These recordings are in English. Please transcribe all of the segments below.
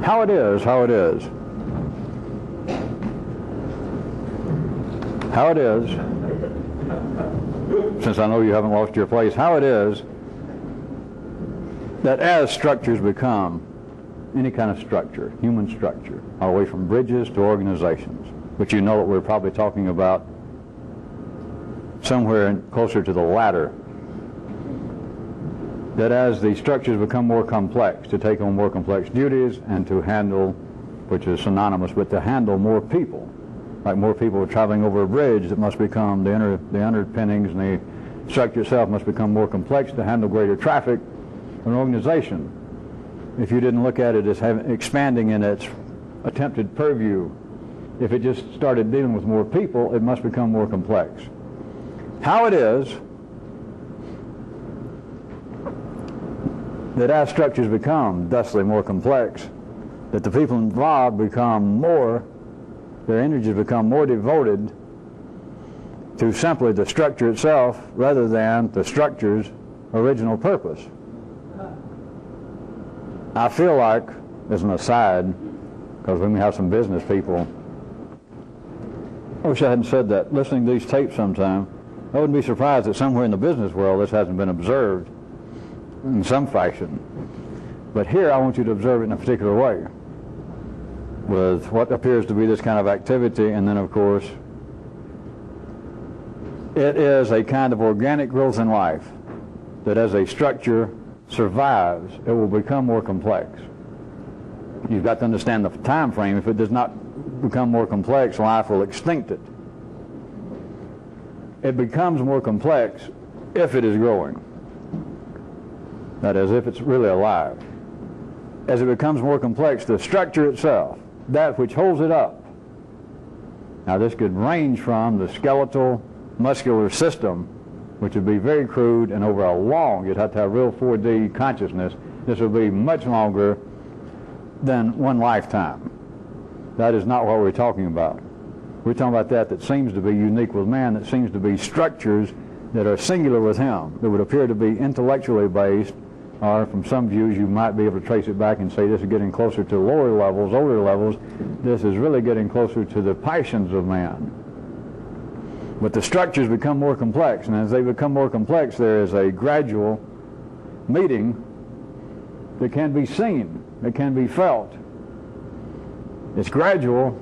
How it is, since I know you haven't lost your place, how it is that as structures become any kind of structure, human structure, all the way from bridges to organizations, which you know that we're probably talking about somewhere closer to the latter, that as the structures become more complex, to take on more complex duties and to handle, which is synonymous, but to handle more people, like more people traveling over a bridge, that must become the underpinnings and the structure itself must become more complex to handle greater traffic. An organization, if you didn't look at it as expanding in its attempted purview, if it just started dealing with more people, it must become more complex. How it is that as structures become thusly more complex, that the people involved become more, their energies become more devoted to simply the structure itself rather than the structure's original purpose. I feel like, as an aside, because we may have some business people, I wish I hadn't said that. Listening to these tapes sometime, I wouldn't be surprised that somewhere in the business world this hasn't been observed in some fashion. But here I want you to observe it in a particular way, with what appears to be this kind of activity, and then of course it is a kind of organic growth in life that as a structure survives, it will become more complex. You've got to understand the time frame. If it does not become more complex, life will extinct it. It becomes more complex if it is growing. That is, if it's really alive. As it becomes more complex, the structure itself, that which holds it up. Now this could range from the skeletal muscular system, which would be very crude, and over a long, you'd have to have real 4D consciousness. This would be much longer than one lifetime. That is not what we're talking about. We're talking about that seems to be unique with man, that seems to be structures that are singular with him, that would appear to be intellectually based, or from some views you might be able to trace it back and say this is getting closer to lower levels, older levels. This is really getting closer to the passions of man. But the structures become more complex, and as they become more complex, there is a gradual meeting that can be seen, that can be felt. It's gradual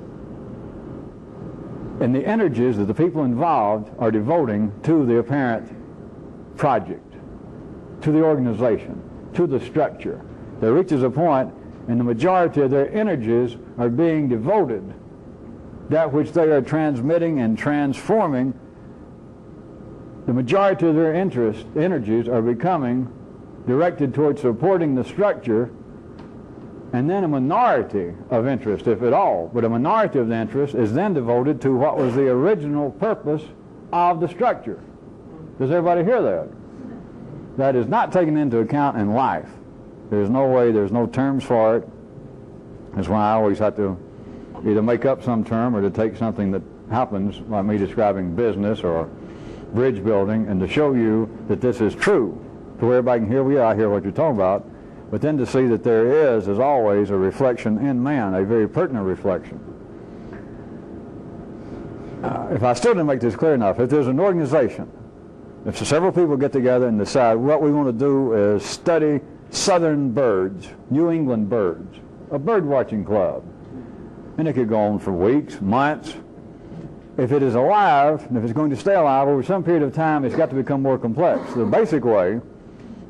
in the energies that the people involved are devoting to the apparent project, to the organization, to the structure. There reaches a point, and the majority of their energies are being devoted, that which they are transmitting and transforming. The majority of their energies are becoming directed towards supporting the structure, and then a minority of interest, if at all, but a minority of the interest is then devoted to what was the original purpose of the structure. Does everybody hear that? That is not taken into account in life. There's no way, there's no terms for it. That's why I always have to either make up some term or to take something that happens, like me describing business or bridge building, and to show you that this is true, to where everybody can hear, I hear what you're talking about, but then to see that there is, as always, a reflection in man, a very pertinent reflection. If I still didn't make this clear enough, if there's an organization, if several people get together and decide what we want to do is study southern birds, New England birds, a bird watching club, and it could go on for weeks, months. If it is alive, and if it's going to stay alive over some period of time, it's got to become more complex. The basic way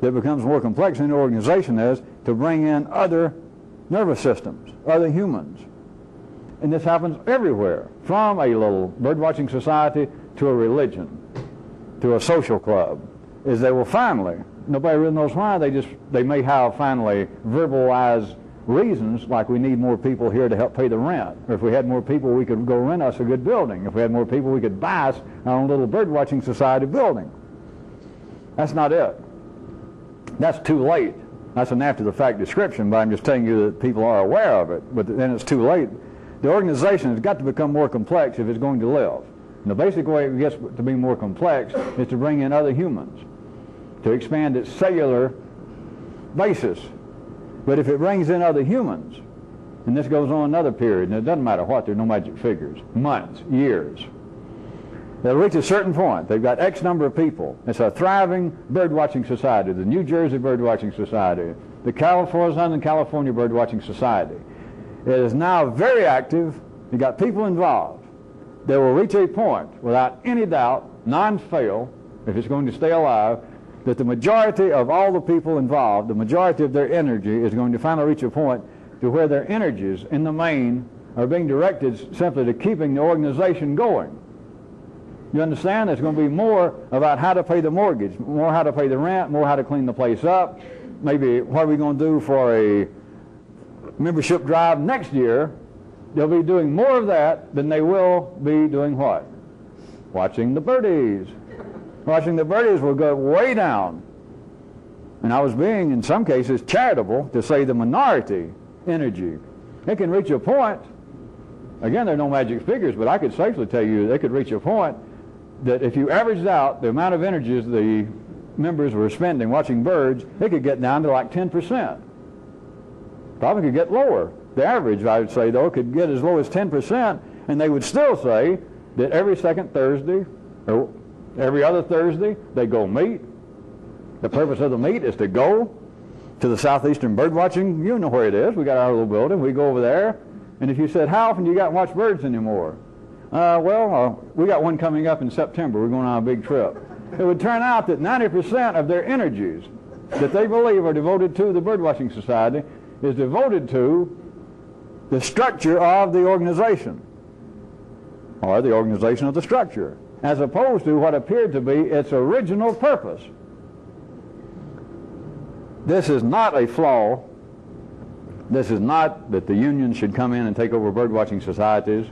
that becomes more complex in the organization is to bring in other nervous systems, other humans. And this happens everywhere, from a little bird-watching society to a religion, to a social club, is they will finally, nobody really knows why, they may have finally verbalized reasons, like we need more people here to help pay the rent, or if we had more people we could go rent us a good building, if we had more people we could buy us our own little bird-watching society building. That's not it. That's too late. That's an after-the-fact description, but I'm just telling you that people are aware of it, but then it's too late. The organization has got to become more complex if it's going to live. And the basic way it gets to be more complex is to bring in other humans, to expand its cellular basis. But if it brings in other humans, And this goes on another period, and it doesn't matter what, there are no magic figures. Months, years. They'll reach a certain point. They've got X number of people. It's a thriving bird-watching society, the New Jersey Bird-Watching Society, the Southern California Bird-Watching Society. It is now very active. You've got people involved. They will reach a point, without any doubt, non-fail, if it's going to stay alive, that the majority of all the people involved, the majority of their energy is going to finally reach a point to where their energies, in the main, are being directed simply to keeping the organization going. You understand? There's going to be more about how to pay the mortgage, more how to pay the rent, more how to clean the place up, maybe what are we going to do for a membership drive next year. They'll be doing more of that than they will be doing what? Watching the birdies. Watching the birdies will go way down. And I was being, in some cases, charitable to say the minority energy. It can reach a point, again, there are no magic figures, but I could safely tell you they could reach a point that if you averaged out the amount of energies the members were spending watching birds, it could get down to like 10%. Probably could get lower. The average, I would say, though, could get as low as 10%, and they would still say that every second Thursday, or every other Thursday, they go meet. The purpose of the meet is to go to the Southeastern Birdwatching. You know where it is. We got our little building. We go over there, and if you said, how often do you got to watch birds anymore? We got one coming up in September. We're going on a big trip. It would turn out that 90% of their energies that they believe are devoted to the Birdwatching Society is devoted to the structure of the organization, or the organization of the structure, as opposed to what appeared to be its original purpose. This is not a flaw. This is not that the unions should come in and take over birdwatching societies,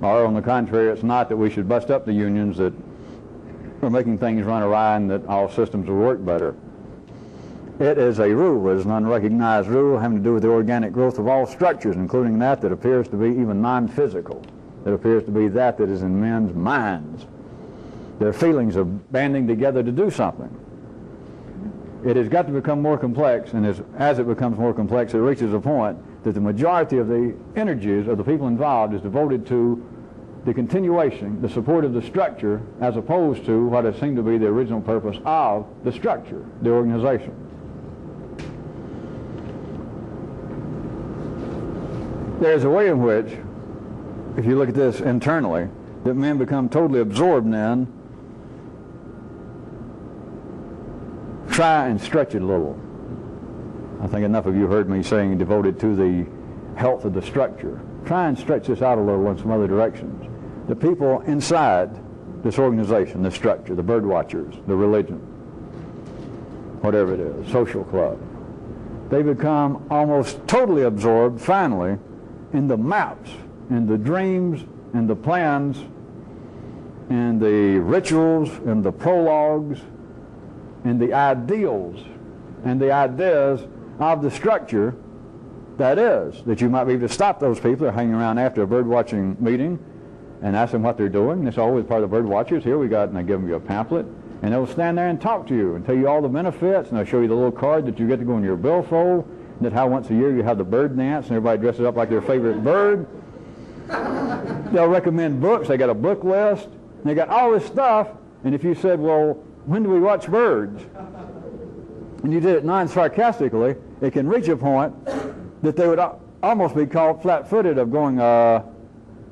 or on the contrary, it's not that we should bust up the unions that are making things run awry and that all systems will work better. It is a rule, it is an unrecognized rule having to do with the organic growth of all structures, including that appears to be even non-physical. It appears to be that is in men's minds. Their feelings of banding together to do something. It has got to become more complex, and as it becomes more complex, it reaches a point that the majority of the energies of the people involved is devoted to the continuation, the support of the structure, as opposed to what has seemed to be the original purpose of the structure, the organization. There's a way in which, if you look at this internally, that men become totally absorbed in. Try and stretch it a little. I think enough of you heard me saying devoted to the health of the structure. Try and stretch this out a little in some other directions. The people inside this organization, this structure, the bird watchers, the religion, whatever it is, social club, they become almost totally absorbed, finally, in the maps, in the dreams, in the plans, in the rituals, in the prologues, in the ideals, and the ideas of the structure that is, that you might be able to stop those people that are hanging around after a bird watching meeting and ask them what they're doing. It's always part of the bird watchers. Here we got, and they give them you a pamphlet, and they'll stand there and talk to you and tell you all the benefits, and they'll show you the little card that you get to go in your billfold, and that how once a year you have the bird dance, and everybody dresses up like their favorite bird. They'll recommend books. They got a book list, and they got all this stuff, and if you said, well, when do we watch birds? And you did it non-sarcastically, it can reach a point that they would almost be called flat-footed of going, oh,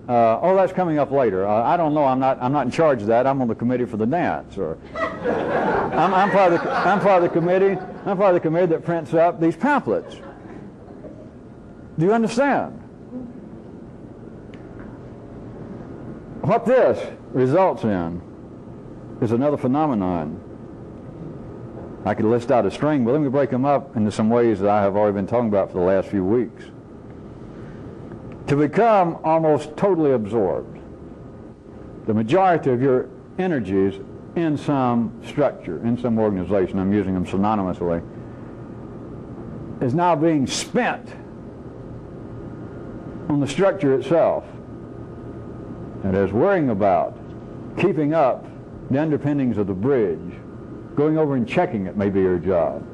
that's coming up later. I don't know. I'm not in charge of that. I'm on the committee for the dance. Or I'm part of the committee. I'm part of the committee that prints up these pamphlets. Do you understand? What this results in is another phenomenon. I could list out a string, but let me break them up into some ways that I have already been talking about for the last few weeks. To become almost totally absorbed, the majority of your energies in some structure, in some organization, I'm using them synonymously, is now being spent on the structure itself. And is worrying about keeping up the underpinnings of the bridge. Going over and checking it may be your job.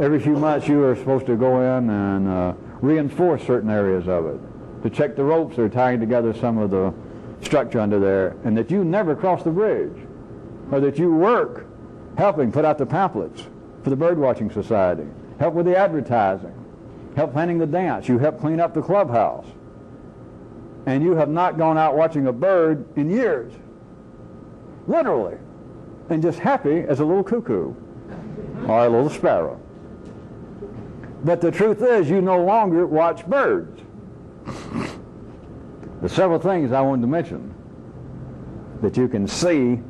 Every few months you are supposed to go in and reinforce certain areas of it, to check the ropes that are tying together some of the structure under there, and that you never cross the bridge, or that you work helping put out the pamphlets for the Birdwatching Society, help with the advertising, help planning the dance, you help clean up the clubhouse, and you have not gone out watching a bird in years, literally, and just happy as a little cuckoo or a little sparrow. But the truth is, you no longer watch birds. There's several things I wanted to mention that you can see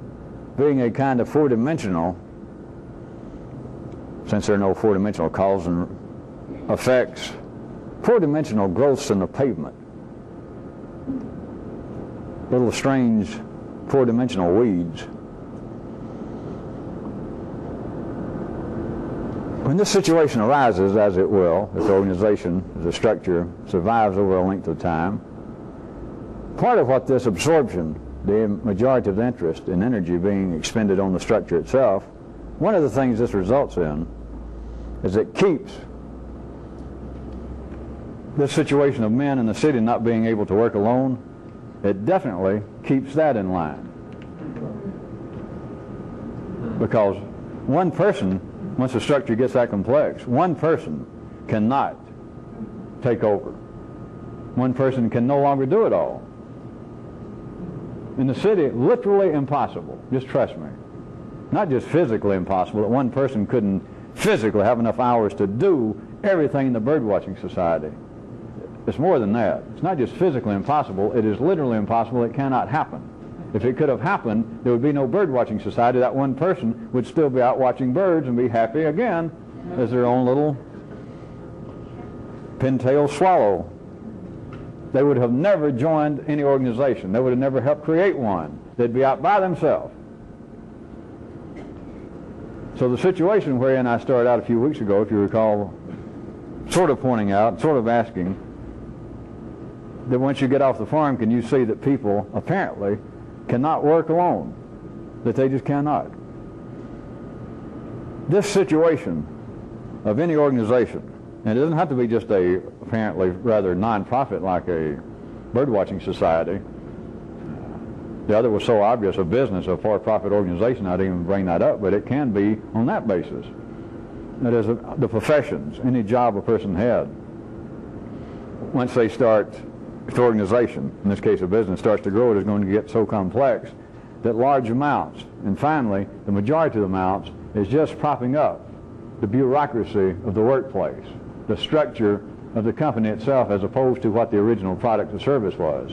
being a kind of four-dimensional, since there are no four-dimensional cause and effects, four-dimensional growths in the pavement. Little strange four-dimensional weeds. When this situation arises, as it will, if the organization, the structure, survives over a length of time, part of what this absorption, the majority of the interest and energy being expended on the structure itself, one of the things this results in is it keeps this situation of men in the city not being able to work alone. It definitely keeps that in line. Because one person, once the structure gets that complex, one person cannot take over. One person can no longer do it all. In the city, literally impossible. Just trust me. Not just physically impossible, that one person couldn't physically have enough hours to do everything in the Birdwatching Society. It's more than that. It's not just physically impossible, it is literally impossible. It cannot happen. If it could have happened, there would be no Birdwatching Society. That one person would still be out watching birds and be happy again as their own little pintail swallow. They would have never joined any organization. They would have never helped create one. They'd be out by themselves. So the situation wherein I started out a few weeks ago, if you recall, sort of pointing out, sort of asking, that once you get off the farm, can you see that people apparently cannot work alone, that they just cannot. This situation of any organization, and it doesn't have to be just a apparently rather non-profit like a birdwatching society. The other was so obvious, a business, a for-profit organization, I didn't even bring that up, but it can be on that basis. That is, the professions, any job a person had. Once they start, if the organization, in this case a business, starts to grow, it is going to get so complex that large amounts, and finally the majority of the amounts, is just propping up the bureaucracy of the workplace, the structure of the company itself, as opposed to what the original product or service was.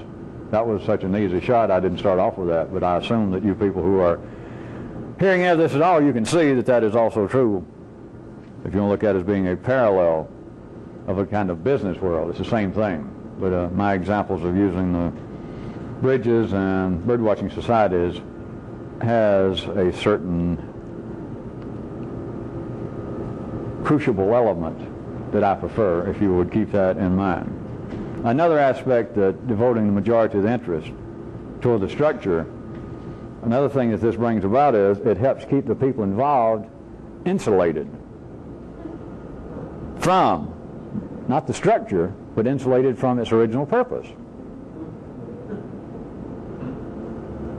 That was such an easy shot, I didn't start off with that, but I assume that you people who are hearing of this at all, you can see that that is also true. If you want to look at it as being a parallel of a kind of business world, it's the same thing. But my examples of using the bridges and birdwatching societies has a certain crucible element that I prefer, if you would keep that in mind. Another aspect that devoting the majority of the interest toward the structure, another thing that this brings about is it helps keep the people involved insulated from, not the structure, but insulated from its original purpose.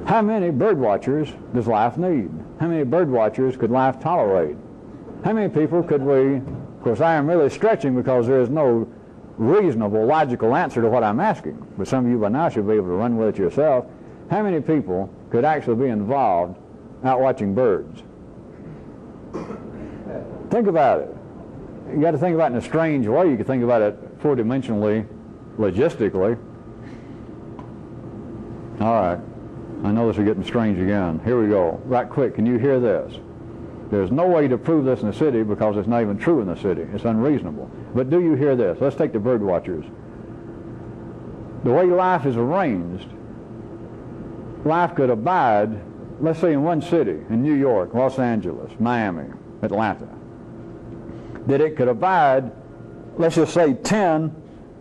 How many bird watchers does life need? How many bird watchers could life tolerate? How many people could we, of course I am really stretching because there is no reasonable, logical answer to what I'm asking, but some of you by now should be able to run with it yourself. How many people could actually be involved out watching birds? Think about it. You got to think about it in a strange way. You can think about it four-dimensionally, logistically. All right. I know this is getting strange again. Here we go. Right quick, can you hear this? There's no way to prove this in the city because it's not even true in the city. It's unreasonable. But do you hear this? Let's take the bird watchers. The way life is arranged, life could abide, let's say in one city, in New York, Los Angeles, Miami, Atlanta, that it could abide, let's just say 10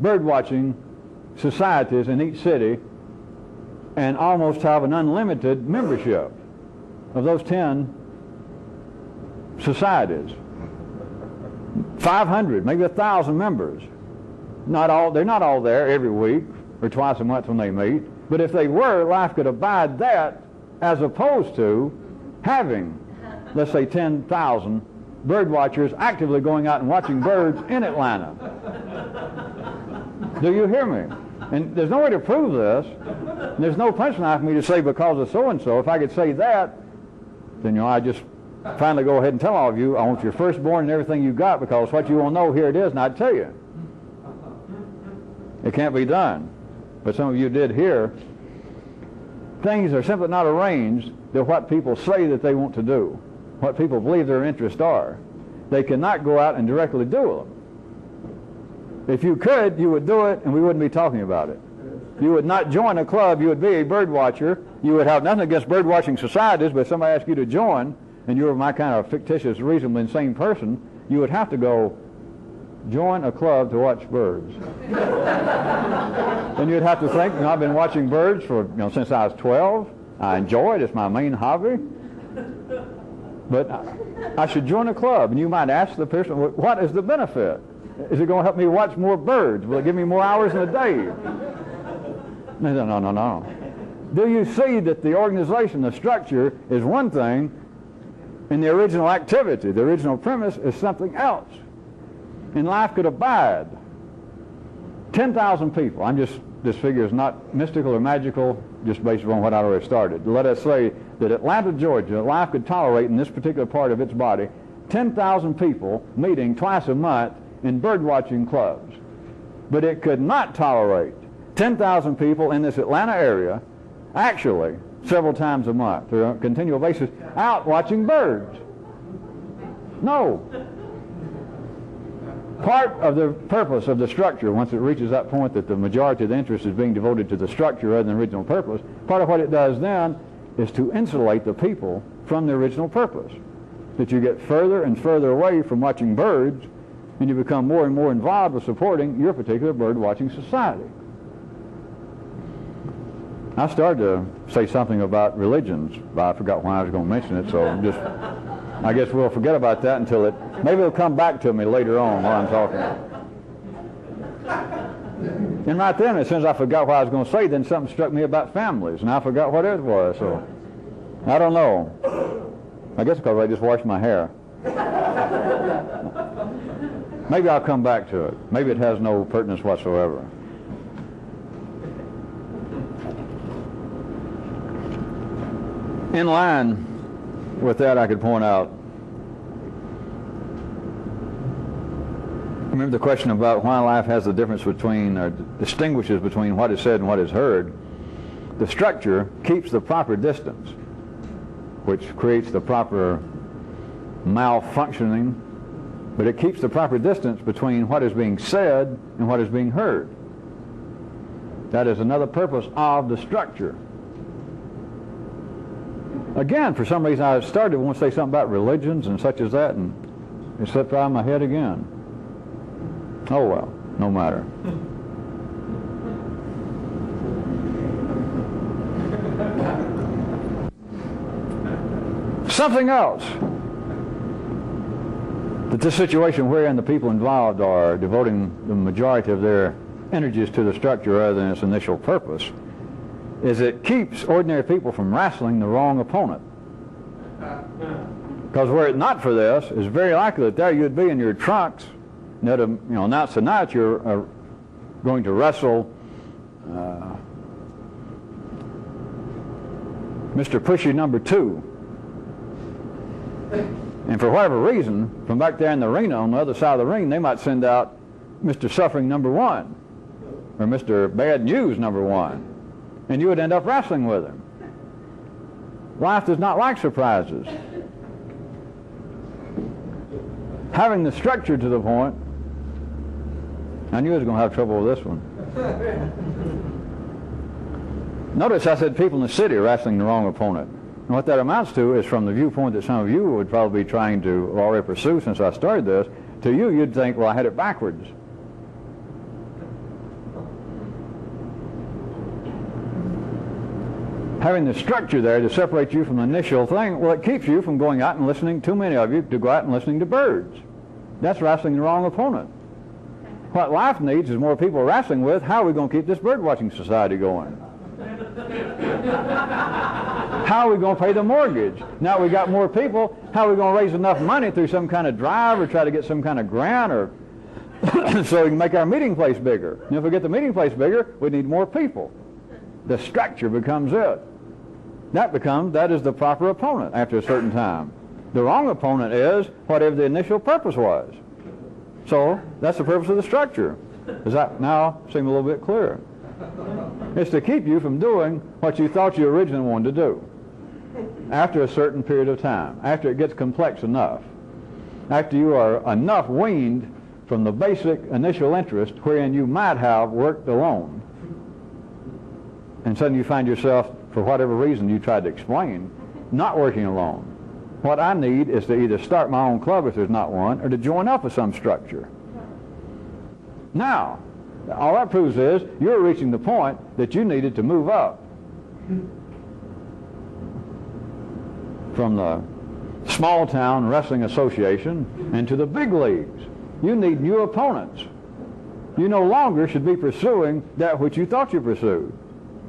bird watching societies in each city and almost have an unlimited membership of those 10 societies. 500, maybe 1,000 members. They're not all there every week or twice a month when they meet, but if they were, life could abide that as opposed to having, let's say, 10,000 bird watchers actively going out and watching birds in Atlanta. Do you hear me? And there's no way to prove this. There's no punchline for me to say because of so-and-so. If I could say that, then I just finally go ahead and tell all of you, I want your firstborn and everything you got, because what you want to know, here it is, and I'd tell you. It can't be done. But some of you did hear. Things are simply not arranged to what people say that they want to do, what people believe their interests are. They cannot go out and directly do them. If you could, you would do it, and we wouldn't be talking about it. You would not join a club. You would be a bird watcher. You would have nothing against bird watching societies, but if somebody asked you to join, and you were my kind of fictitious, reasonably insane person, you would have to go join a club to watch birds. And you'd have to think, I've been watching birds for since I was 12. I enjoy it. It's my main hobby. But I should join a club, and you might ask the person, what is the benefit? Is it going to help me watch more birds? Will it give me more hours in a day? No. Do you see that the organization, the structure, is one thing, and the original activity, the original premise, is something else? And life could abide. 10,000 people. This figure is not mystical or magical, just based upon what I already started. Let us say that Atlanta, Georgia, life could tolerate in this particular part of its body 10,000 people meeting twice a month in bird-watching clubs. But it could not tolerate 10,000 people in this Atlanta area, actually, several times a month, or on a continual basis, out watching birds. No. Part of the purpose of the structure, once it reaches that point that the majority of the interest is being devoted to the structure rather than the original purpose, part of what it does then is to insulate the people from the original purpose. That you get further and further away from watching birds, and you become more and more involved with supporting your particular bird-watching society. I started to say something about religions, but I forgot when I was going to mention it, so I guess we'll forget about that until maybe it'll come back to me later on while I'm talking. And right then, as soon as I forgot what I was going to say, then something struck me about families, and I forgot what it was, so I don't know. I guess because I just washed my hair. Maybe I'll come back to it. Maybe it has no pertinence whatsoever. In line with that, I could point out, remember the question about why life has the difference between, or distinguishes between what is said and what is heard. The structure keeps the proper distance, which creates the proper malfunctioning, but it keeps the proper distance between what is being said and what is being heard. That is another purpose of the structure. Again, for some reason I started to want to say something about religions and such as that, and it slipped out of my head again. Oh well, no matter. Something else that this situation wherein the people involved are devoting the majority of their energies to the structure rather than its initial purpose is it keeps ordinary people from wrestling the wrong opponent. Because were it not for this, it's very likely that there you'd be in your trunks, announce tonight you're going to wrestle Mr. Pushy number 2. And for whatever reason, from back there in the arena, on the other side of the ring, they might send out Mr. Suffering number 1 or Mr. Bad News number 1. And you would end up wrestling with him. Life does not like surprises. Having the structure to the point, I knew I was going to have trouble with this one. Notice I said people in the city are wrestling the wrong opponent. And what that amounts to is, from the viewpoint that some of you would probably be trying to already pursue since I started this, to you, you'd think, well, I had it backwards. Having the structure there to separate you from the initial thing, well, it keeps you from going out and listening, too many of you, to go out and listening to birds. That's wrestling the wrong opponent. What life needs is more people wrestling with, how are we going to keep this bird watching society going? How are we going to pay the mortgage? Now we got more people, how are we going to raise enough money through some kind of drive or try to get some kind of grant or so we can make our meeting place bigger? And if we get the meeting place bigger, we need more people. The structure becomes it. That is the proper opponent after a certain time. The wrong opponent is whatever the initial purpose was. So that's the purpose of the structure. Does that now seem a little bit clearer? It's to keep you from doing what you thought you originally wanted to do after a certain period of time, after it gets complex enough, after you are enough weaned from the basic initial interest wherein you might have worked alone. And suddenly you find yourself, for whatever reason you tried to explain, not working alone. What I need is to either start my own club if there's not one, or to join up with some structure. Now, all that proves is you're reaching the point that you needed to move up from the small town wrestling association into the big leagues. You need new opponents. You no longer should be pursuing that which you thought you pursued.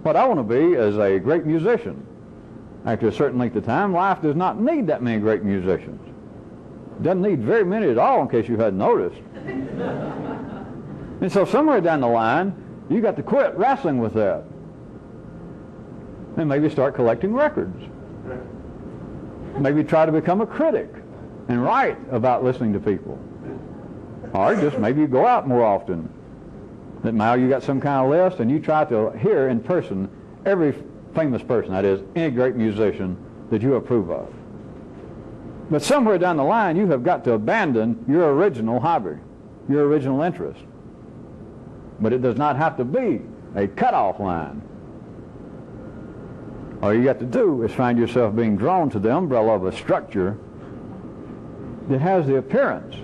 What I want to be is a great musician. After a certain length of time, life does not need that many great musicians. It doesn't need very many at all, in case you hadn't noticed. And so somewhere down the line, you got to quit wrestling with that. And maybe start collecting records. Maybe try to become a critic and write about listening to people. Or just maybe you go out more often. That now you got some kind of list and you try to hear in person every famous person, that is, any great musician that you approve of. But somewhere down the line, you have got to abandon your original hobby, your original interest. But it does not have to be a cutoff line. All you got to do is find yourself being drawn to the umbrella of a structure that has the appearance.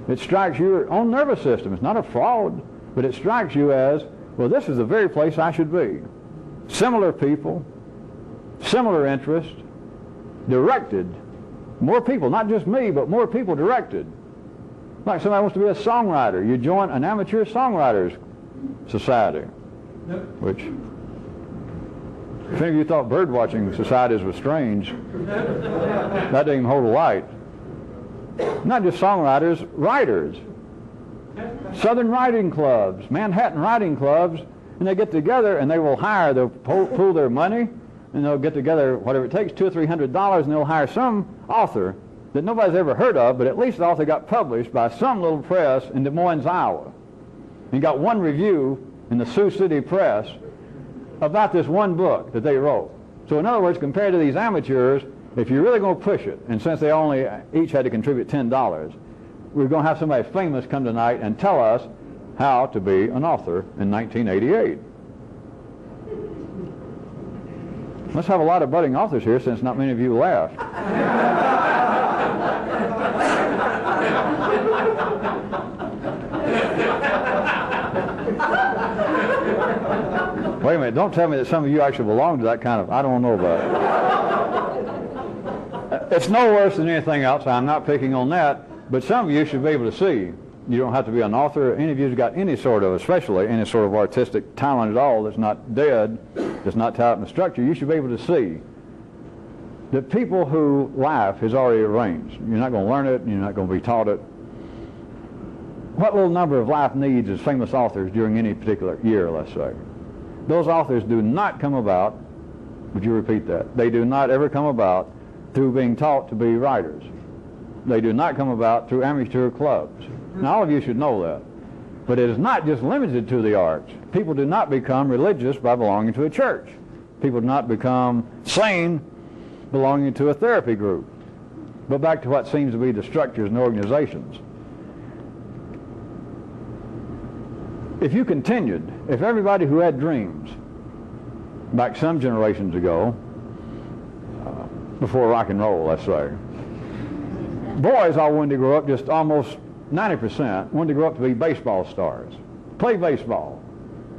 It strikes your own nervous system. It's not a fraud, but it strikes you as, well, this is the very place I should be. Similar people, similar interest, directed. More people, not just me, but more people directed. Like somebody wants to be a songwriter. You join an amateur songwriters society, which, if any of you thought bird watching societies were strange, that didn't even hold a light. Not just songwriters, writers. Southern writing clubs, Manhattan writing clubs, and they get together and they will hire, they'll pool their money, and they'll get together, whatever it takes, $200 or $300, and they'll hire some author that nobody's ever heard of, but at least the author got published by some little press in Des Moines, Iowa. And got one review in the Sioux City Press about this one book that they wrote. So in other words, compared to these amateurs, if you're really going to push it, and since they only each had to contribute $10, we're going to have somebody famous come tonight and tell us how to be an author in 1988. Let's have a lot of budding authors here, since not many of you laughed. Wait a minute, don't tell me that some of you actually belong to that kind of, I don't know about it. It's no worse than anything else. I'm not picking on that, but some of you should be able to see. You don't have to be an author. Any of you who's got any sort of, especially any sort of artistic talent at all that's not dead, that's not tied up in the structure, you should be able to see that people who life is already arranged. You're not going to learn it, you're not going to be taught it. What little number of life needs is famous authors during any particular year, let's say. Those authors do not come about, would you repeat that? They do not ever come about through being taught to be writers. They do not come about through amateur clubs. Now all of you should know that. But it is not just limited to the arts. People do not become religious by belonging to a church. People do not become sane belonging to a therapy group. But back to what seems to be the structures and organizations. If you continued, if everybody who had dreams back some generations ago, before rock and roll, let's say, boys all wanted to grow up, just almost 90% wanted to grow up to be baseball stars, play baseball.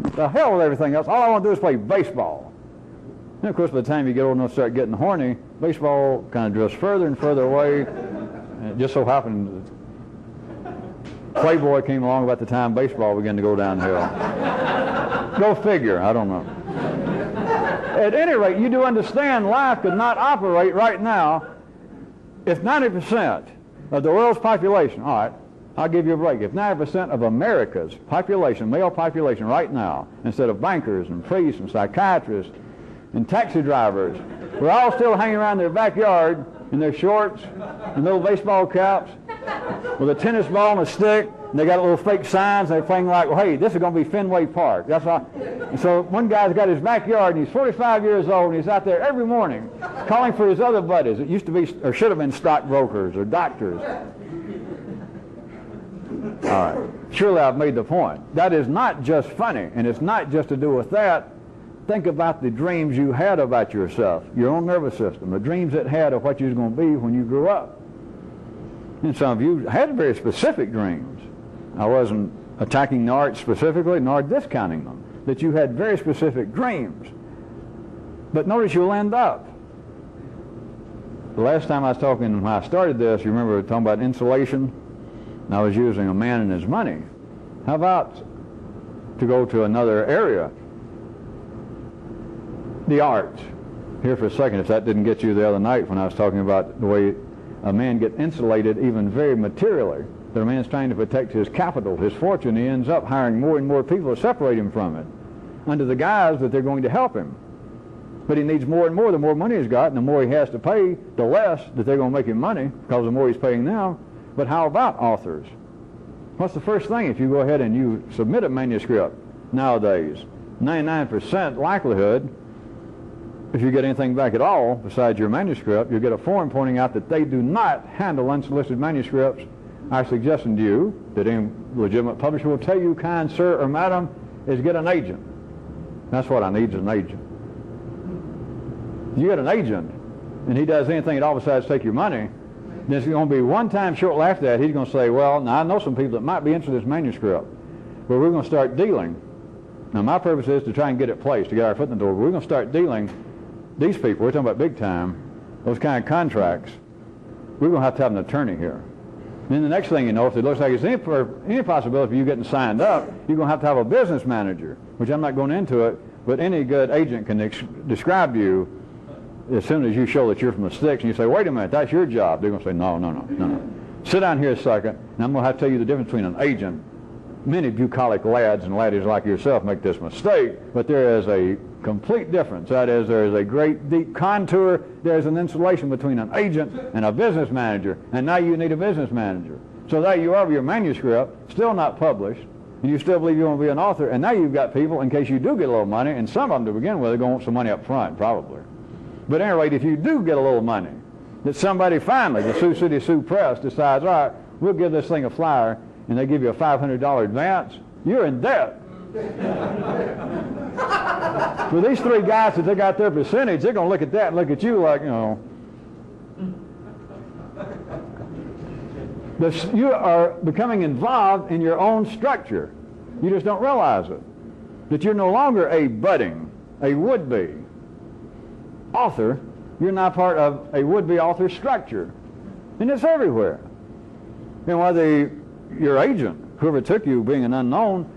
The hell with everything else. All I want to do is play baseball. And of course, by the time you get old enough to start getting horny, baseball kind of drifts further and further away. And it just so happened Playboy came along about the time baseball began to go downhill. Go figure, I don't know. At any rate, you do understand life could not operate right now if 90% of the world's population, all right, I'll give you a break. If 90% of America's population, male population right now, instead of bankers and priests and psychiatrists and taxi drivers, we're all still hanging around their backyard in their shorts and little baseball caps with a tennis ball and a stick, and they got little fake signs, and they're playing like, well, hey, this is going to be Fenway Park. That's all. And so one guy's got his backyard, and he's 45 years old, and he's out there every morning calling for his other buddies. It used to be, or should have been, stockbrokers or doctors. All right. Surely I've made the point. That is not just funny, and it's not just to do with that. Think about the dreams you had about yourself, your own nervous system, the dreams it had of what you was going to be when you grew up. And some of you had very specific dreams. I wasn't attacking the arts specifically, nor discounting them, that you had very specific dreams. But notice you'll end up. The last time I was talking, when I started this, you remember talking about insulation? And I was using a man and his money. How about to go to another area? The arts. Here for a second, if that didn't get you the other night when I was talking about the way a man gets insulated even very materially, that a man's trying to protect his capital, his fortune, he ends up hiring more and more people to separate him from it under the guise that they're going to help him. But he needs more and more. The more money he's got and the more he has to pay, the less that they're going to make him money because the more he's paying now. But how about authors? What's the first thing if you go ahead and you submit a manuscript nowadays? 99% likelihood, if you get anything back at all besides your manuscript, you'll get a form pointing out that they do not handle unsolicited manuscripts. Our suggestion to you, that any legitimate publisher will tell you, kind sir or madam, is get an agent. That's what I need, is an agent. You get an agent, and he does anything at all besides take your money, there's going to be one time shortly after that, he's going to say, well, now I know some people that might be interested in this manuscript, but we're going to start dealing. Now my purpose is to try and get it placed, to get our foot in the door, but we're going to start dealing. These people, we're talking about big time, those kind of contracts, we're going to have an attorney here. And then the next thing you know, if it looks like it's any possibility of you getting signed up, you're going to have a business manager, which I'm not going into it, but any good agent can describe to you as soon as you show that you're from the sticks and you say, wait a minute, that's your job. They're going to say, no. Sit down here a second, and I'm going to have to tell you the difference between an agent. Many bucolic lads and laddies like yourself make this mistake, but there is a complete difference. That is, there is a great deep contour. There's an insulation between an agent and a business manager, and now you need a business manager. So there you are with your manuscript, still not published, and you still believe you want to be an author, and now you've got people, in case you do get a little money, and some of them to begin with are going to want some money up front, probably. But at any rate, if you do get a little money, that somebody finally, the Sioux City Sioux Press, decides, all right, we'll give this thing a flyer, and they give you a $500 advance, you're in debt. For these three guys that they got their percentage, they're going to look at that and look at you like, you know. You are becoming involved in your own structure. You just don't realize it. That you're no longer a budding, a would-be author. You're now part of a would-be author structure. And it's everywhere. And whether your agent, whoever took you being an unknown,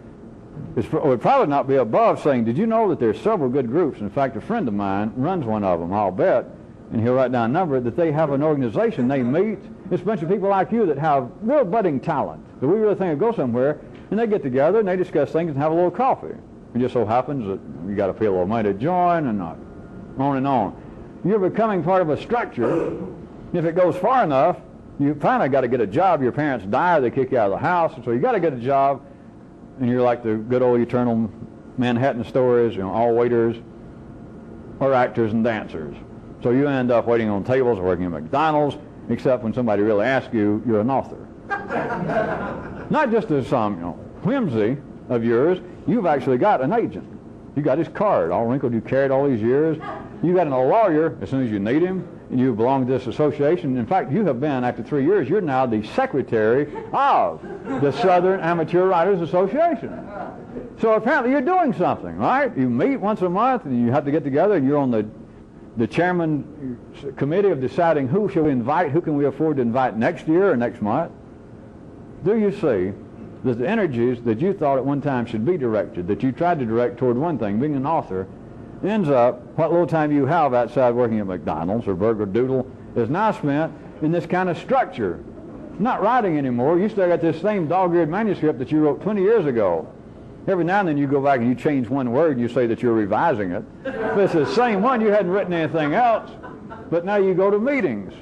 would probably not be above saying, did you know that there's several good groups? In fact, a friend of mine runs one of them, I'll bet, and he'll write down a number, that they have an organization they meet. It's a bunch of people like you that have real budding talent, that we really think will go somewhere, and they get together and they discuss things and have a little coffee. It just so happens that you got to pay a little money to join, and on and on. You're becoming part of a structure. If it goes far enough, you finally got to get a job. Your parents die, they kick you out of the house, so you got to get a job, and you're like the good old eternal Manhattan stories, you know, all waiters or actors and dancers. So you end up waiting on tables or working at McDonald's, except when somebody really asks you, you're an author. Not just as some whimsy of yours, you've actually got an agent. You got his card, all wrinkled, you carried all these years. You got a lawyer as soon as you need him, and you belong to this association. In fact, you have been, after 3 years, you're now the secretary of the Southern Amateur Writers Association. So apparently you're doing something, right? You meet once a month, and you have to get together, and you're on the chairman committee of deciding who shall we invite, who can we afford to invite next year or next month. Do you see that the energies that you thought at one time should be directed, that you tried to direct toward one thing, being an author, ends up, what little time you have outside working at McDonald's or Burger Doodle is now spent in this kind of structure. Not writing anymore. You still got this same dog-eared manuscript that you wrote 20 years ago. Every now and then you go back and you change one word and you say that you're revising it. But it's the same one. You hadn't written anything else. But now you go to meetings.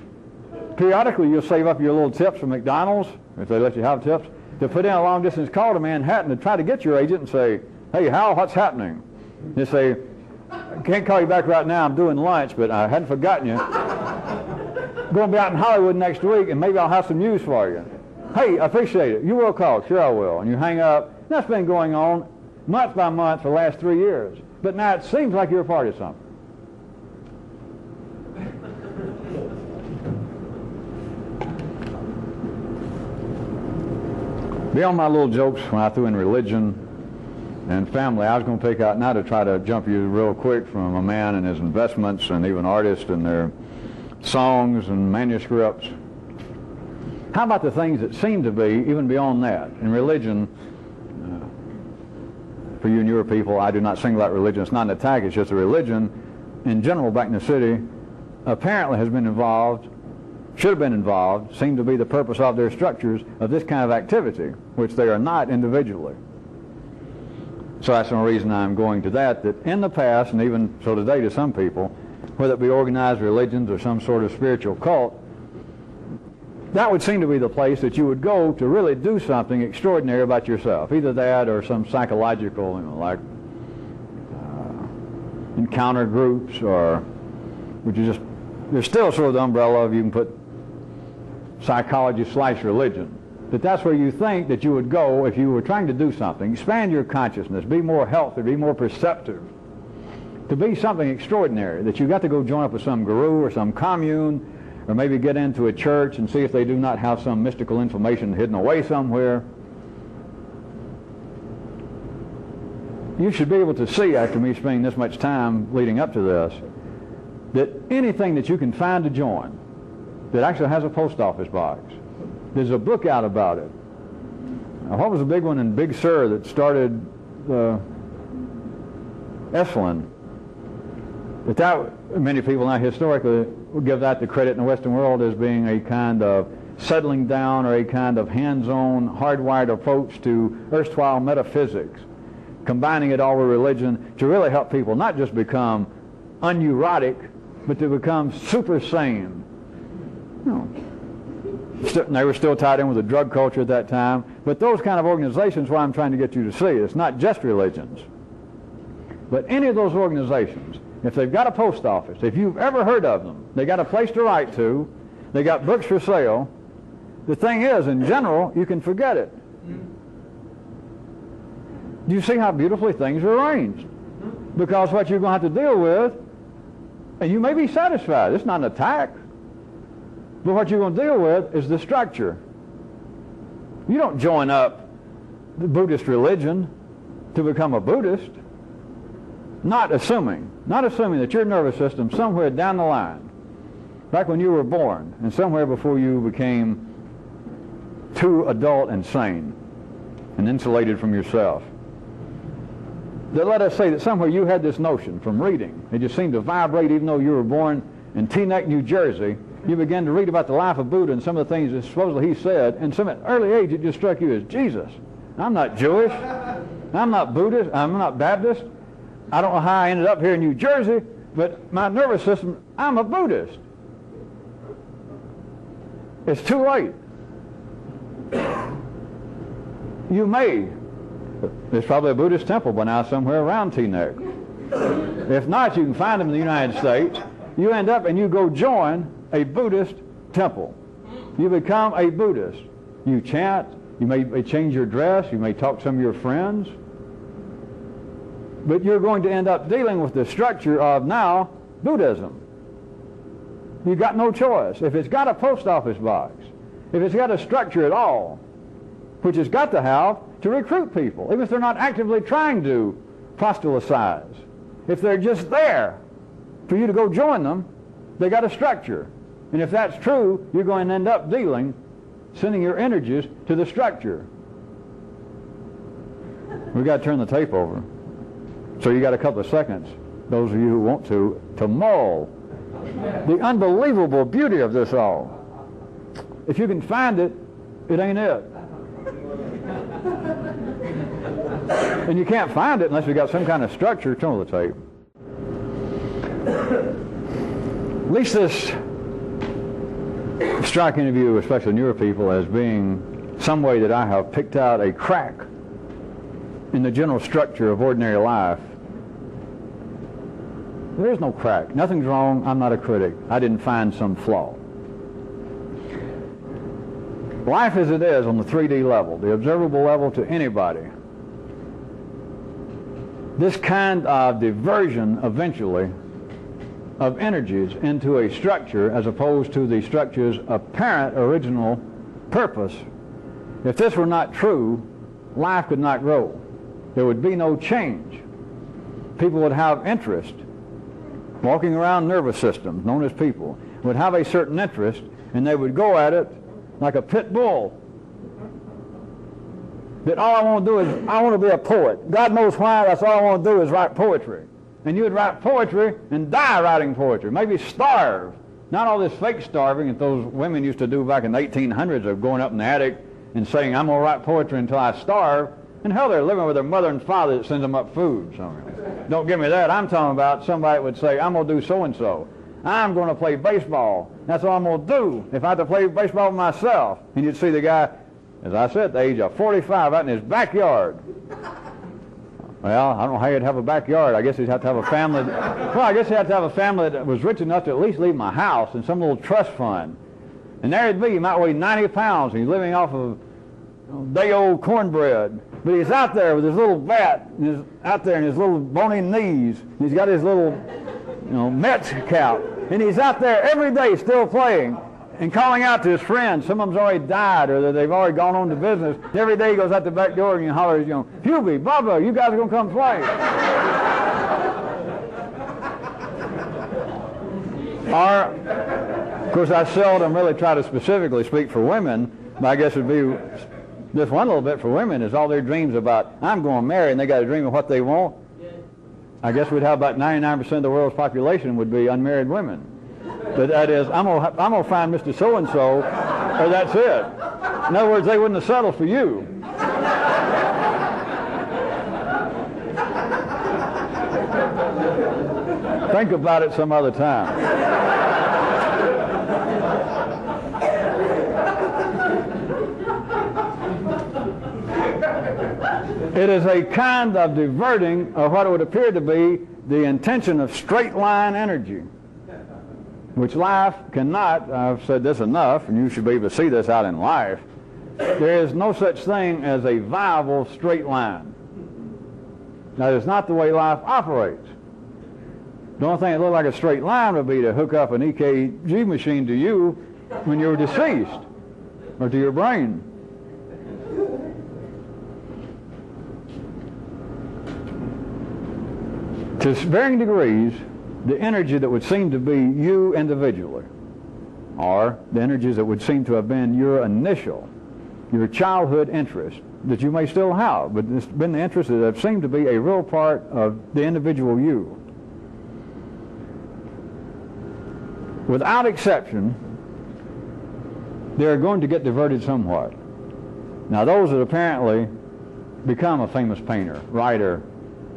Periodically you'll save up your little tips from McDonald's, if they let you have tips, to put in a long-distance call to Manhattan to try to get your agent and say, hey, Hal, what's happening? They say, I can't call you back right now. I'm doing lunch, but I hadn't forgotten you. Going to be out in Hollywood next week, and maybe I'll have some news for you. Hey, I appreciate it. You will call. Sure I will. And you hang up. That's been going on month by month for the last 3 years. But now it seems like you're a part of something. Beyond my little jokes when I threw in religion and family, I was going to pick out now to try to jump you real quick from a man and his investments and even artists and their songs and manuscripts. How about the things that seem to be even beyond that? In religion, for you and your people, I do not single out religion. It's not an attack. It's just a religion in general back in the city apparently has been involved, should have been involved, seem to be the purpose of their structures of this kind of activity, which they are not individually. So that's the reason I'm going to that in the past, and even so today to some people, whether it be organized religions or some sort of spiritual cult, that would seem to be the place that you would go to really do something extraordinary about yourself. Either that or some psychological, like encounter groups, or which is just, there's still sort of the umbrella of you can put psychology/religion. But that's where you think that you would go if you were trying to do something. Expand your consciousness, be more healthy, be more perceptive, to be something extraordinary, that you got to go join up with some guru or some commune, or maybe get into a church and see if they do not have some mystical information hidden away somewhere. You should be able to see, after me spending this much time leading up to this, that anything that you can find to join that actually has a post office box. There's a book out about it. What was the big one in Big Sur that started Esalen? But that, many people now historically would give that the credit in the Western world as being a kind of settling down or a kind of hands-on, hardwired approach to erstwhile metaphysics, combining it all with religion to really help people not just become unneurotic, but to become super sane. You know, they were still tied in with the drug culture at that time, but those kind of organizations, what I'm trying to get you to see, it's not just religions, but any of those organizations, if they've got a post office, if you've ever heard of them, they got a place to write to, they got books for sale. The thing is, in general, you can forget it. Do you see how beautifully things are arranged? Because what you're going to have to deal with, and you may be satisfied, it's not an attack, but what you're going to deal with is the structure. You don't join up the Buddhist religion to become a Buddhist, not assuming that your nervous system somewhere down the line, back when you were born, and somewhere before you became too adult and sane and insulated from yourself, that let us say that somewhere you had this notion from reading. It just seemed to vibrate even though you were born in Teaneck, New Jersey. You began to read about the life of Buddha and some of the things that supposedly he said, and some at an early age it just struck you as, Jesus, I'm not Jewish, I'm not Buddhist, I'm not Baptist, I don't know how I ended up here in New Jersey, but my nervous system, I'm a Buddhist. It's too late. You may. There's probably a Buddhist temple by now somewhere around Teaneck. If not, you can find them in the United States. You end up and you go join a Buddhist temple. You become a Buddhist. You chant, you may change your dress, you may talk to some of your friends, but you're going to end up dealing with the structure of now Buddhism. You've got no choice. If it's got a post office box, if it's got a structure at all, which it's got to have to recruit people, even if they're not actively trying to proselytize, if they're just there for you to go join them, they got a structure. And if that's true, you're going to end up sending your energies to the structure. We got to turn the tape over. So you got a couple of seconds, those of you who want to mull the unbelievable beauty of this all. If you can find it, it ain't it. And you can't find it unless you got some kind of structure. Turn the tape. At least this striking of you, especially newer people, as being some way that I have picked out a crack in the general structure of ordinary life. There is no crack. Nothing's wrong. I'm not a critic. I didn't find some flaw. Life as it is on the 3D level, the observable level to anybody, this kind of diversion eventually of energies into a structure as opposed to the structure's apparent original purpose, if this were not true, life could not grow. There would be no change. People would have interest. Walking around nervous systems, known as people, would have a certain interest, and they would go at it like a pit bull. That all I want to do is, I want to be a poet. God knows why, that's all I want to do is write poetry. And you would write poetry and die writing poetry, maybe starve. Not all this fake starving that those women used to do back in the 1800s of going up in the attic and saying, I'm going to write poetry until I starve. And hell, they're living with their mother and father that sends them up food. So, don't give me that. I'm talking about somebody that would say, I'm going to do so-and-so. I'm going to play baseball. That's all I'm going to do if I had to play baseball myself. And you'd see the guy, as I said, at the age of 45, out in his backyard. Well, I don't know how he'd have a backyard. I guess he'd have to have a family. Well, I guess he'd have to have a family that was rich enough to at least leave him a house and some little trust fund. And there he'd be. He might weigh 90 pounds, and he's living off of day-old cornbread. But he's out there with his little bat, and he's out there in his little bony knees. He's got his little, Mets cap. And he's out there every day still playing and calling out to his friends. Some of them's already died or they've already gone on to business. Every day he goes out the back door and hollers, Hubie, Bubba, you guys are going to come play. Or, of course, I seldom really try to specifically speak for women, but I guess it would be this one little bit for women is all their dreams about, I'm going to marry, and they got a dream of what they want. I guess we'd have about 99% of the world's population would be unmarried women. But that is, I'm gonna find Mr. So-and-so, or that's it. In other words, they wouldn't have settled for you. Think about it some other time. It is a kind of diverting of what would appear to be the intention of straight line energy, which life cannot. I've said this enough, and you should be able to see this out in life. There is no such thing as a viable straight line. That is not the way life operates. The only thing that looked like a straight line would be to hook up an EKG machine to you when you were deceased, or to your brain. To varying degrees, the energy that would seem to be you individually, or the energies that would seem to have been your initial, your childhood interest, that you may still have, but it's been the interests that have seemed to be a real part of the individual you. Without exception, they're going to get diverted somewhat. Now, those that apparently become a famous painter, writer,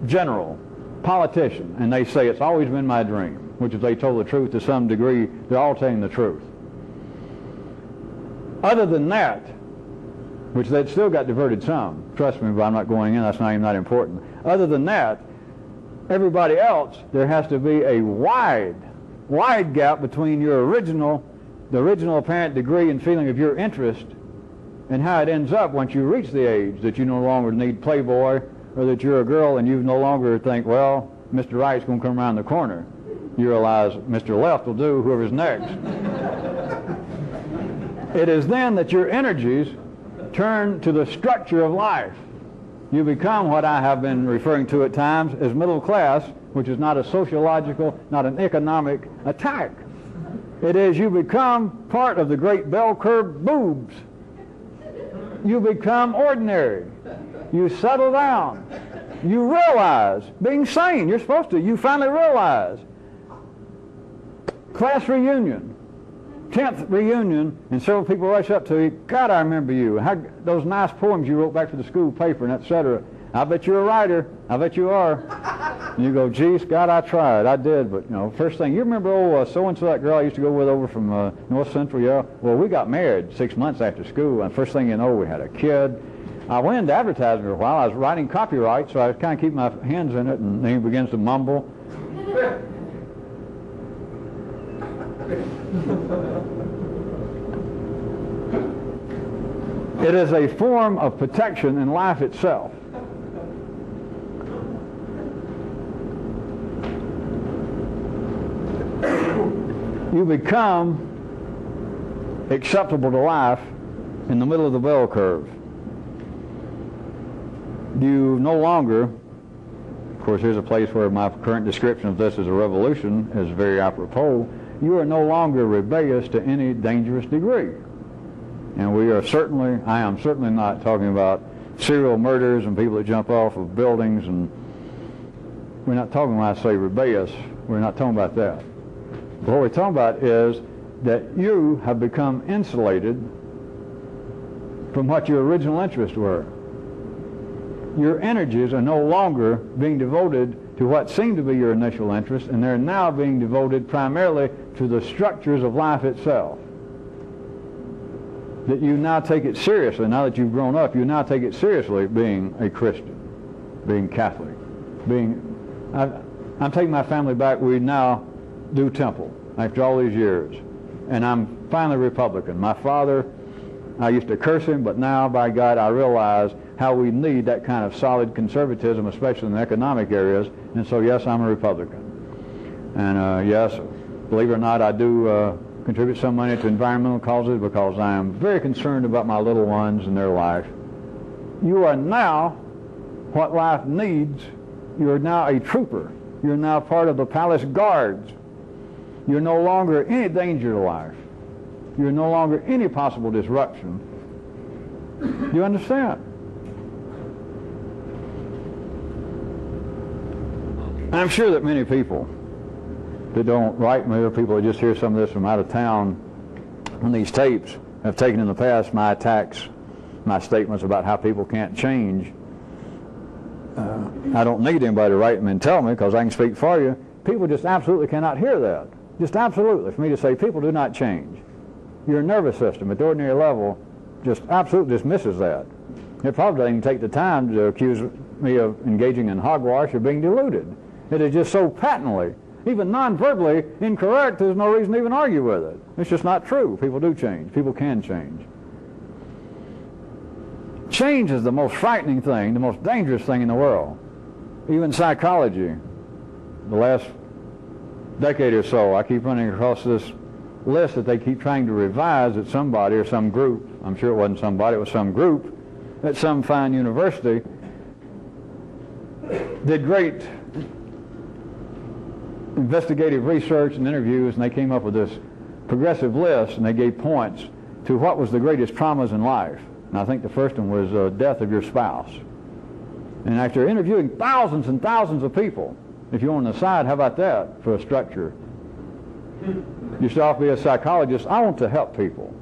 general, politician, and they say it's always been my dream, which if they told the truth to some degree, they're all telling the truth. Other than that, which they'd still got diverted some, trust me, but I'm not going in, that's not even that important. Other than that, everybody else, there has to be a wide gap between the original apparent degree and feeling of your interest and how it ends up once you reach the age that you no longer need Playboy, or that you're a girl and you no longer think, well, Mr. Right's going to come around the corner. You realize Mr. Left will do, whoever's next. It is then that your energies turn to the structure of life. You become what I have been referring to at times as middle class, which is not a sociological, not an economic attack. It is you become part of the great bell curve boobs. You become ordinary. You settle down. You realize, being sane, you're supposed to, you finally realize. Class reunion, 10th reunion, and several people rush up to you, God, I remember you. Those nice poems you wrote back for the school paper and etc. I bet you're a writer. I bet you are. And you go, geez, God, I tried. I did, but, first thing, you remember so-and-so, that girl I used to go with over from North Central, yeah? Well, we got married 6 months after school, and first thing you know, we had a kid. I went into advertising for a while. I was writing copyright, so I was kind of keeping my hands in it, and then he begins to mumble. It is a form of protection in life itself. You become acceptable to life in the middle of the bell curve. You no longer, of course, here's a place where my current description of this as a revolution is very apropos. You are no longer rebellious to any dangerous degree. And I am certainly not talking about serial murders and people that jump off of buildings, and we're not talking, when I say rebellious, we're not talking about that. What we're talking about is that you have become insulated from what your original interests were. Your energies are no longer being devoted to what seemed to be your initial interest, and they're now being devoted primarily to the structures of life itself. That you now take it seriously. Now that you've grown up, you now take it seriously being a Christian, being Catholic, I'm taking my family back. We now do temple after all these years, and I'm finally Republican. My father, I used to curse him, but now, by God, I realize how we need that kind of solid conservatism, especially in the economic areas, and so yes, I'm a Republican. And yes, believe it or not, I do contribute some money to environmental causes because I am very concerned about my little ones and their life. You are now what life needs. You are now a trooper. You're now part of the palace guards. You're no longer any danger to life. You're no longer any possible disruption. Do you understand? I'm sure that many people that don't write me, or people that just hear some of this from out of town on these tapes, have taken in the past my attacks, my statements about how people can't change. I don't need anybody to write me and tell me, because I can speak for you. People just absolutely cannot hear that. Just absolutely. For me to say people do not change. Your nervous system at the ordinary level just absolutely dismisses that. It probably doesn't even take the time to accuse me of engaging in hogwash or being deluded. It is just so patently, even non-verbally incorrect, there's no reason to even argue with it. It's just not true. People do change. People can change. Change is the most frightening thing, the most dangerous thing in the world. Even psychology, the last decade or so, I keep running across this list that they keep trying to revise at somebody or some group. I'm sure it wasn't somebody, it was some group at some fine university. Did great investigative research and interviews, and they came up with this progressive list, and they gave points to what was the greatest traumas in life. And I think the first one was death of your spouse. And after interviewing thousands and thousands of people, if you want to decide, how about that for a structure? You start off to be a psychologist. I want to help people.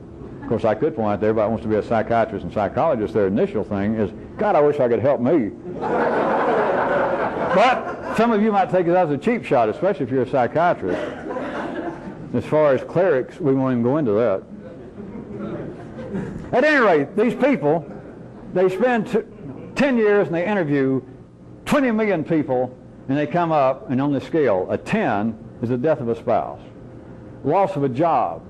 Of course, I could point out that everybody wants to be a psychiatrist and psychologist. Their initial thing is, God, I wish I could help me. But some of you might take it as a cheap shot, especially if you're a psychiatrist. As far as clerics, we won't even go into that. At any rate, these people, they spend 10 years and they interview 20 million people, and they come up, and on the scale, a 10 is the death of a spouse. Loss of a job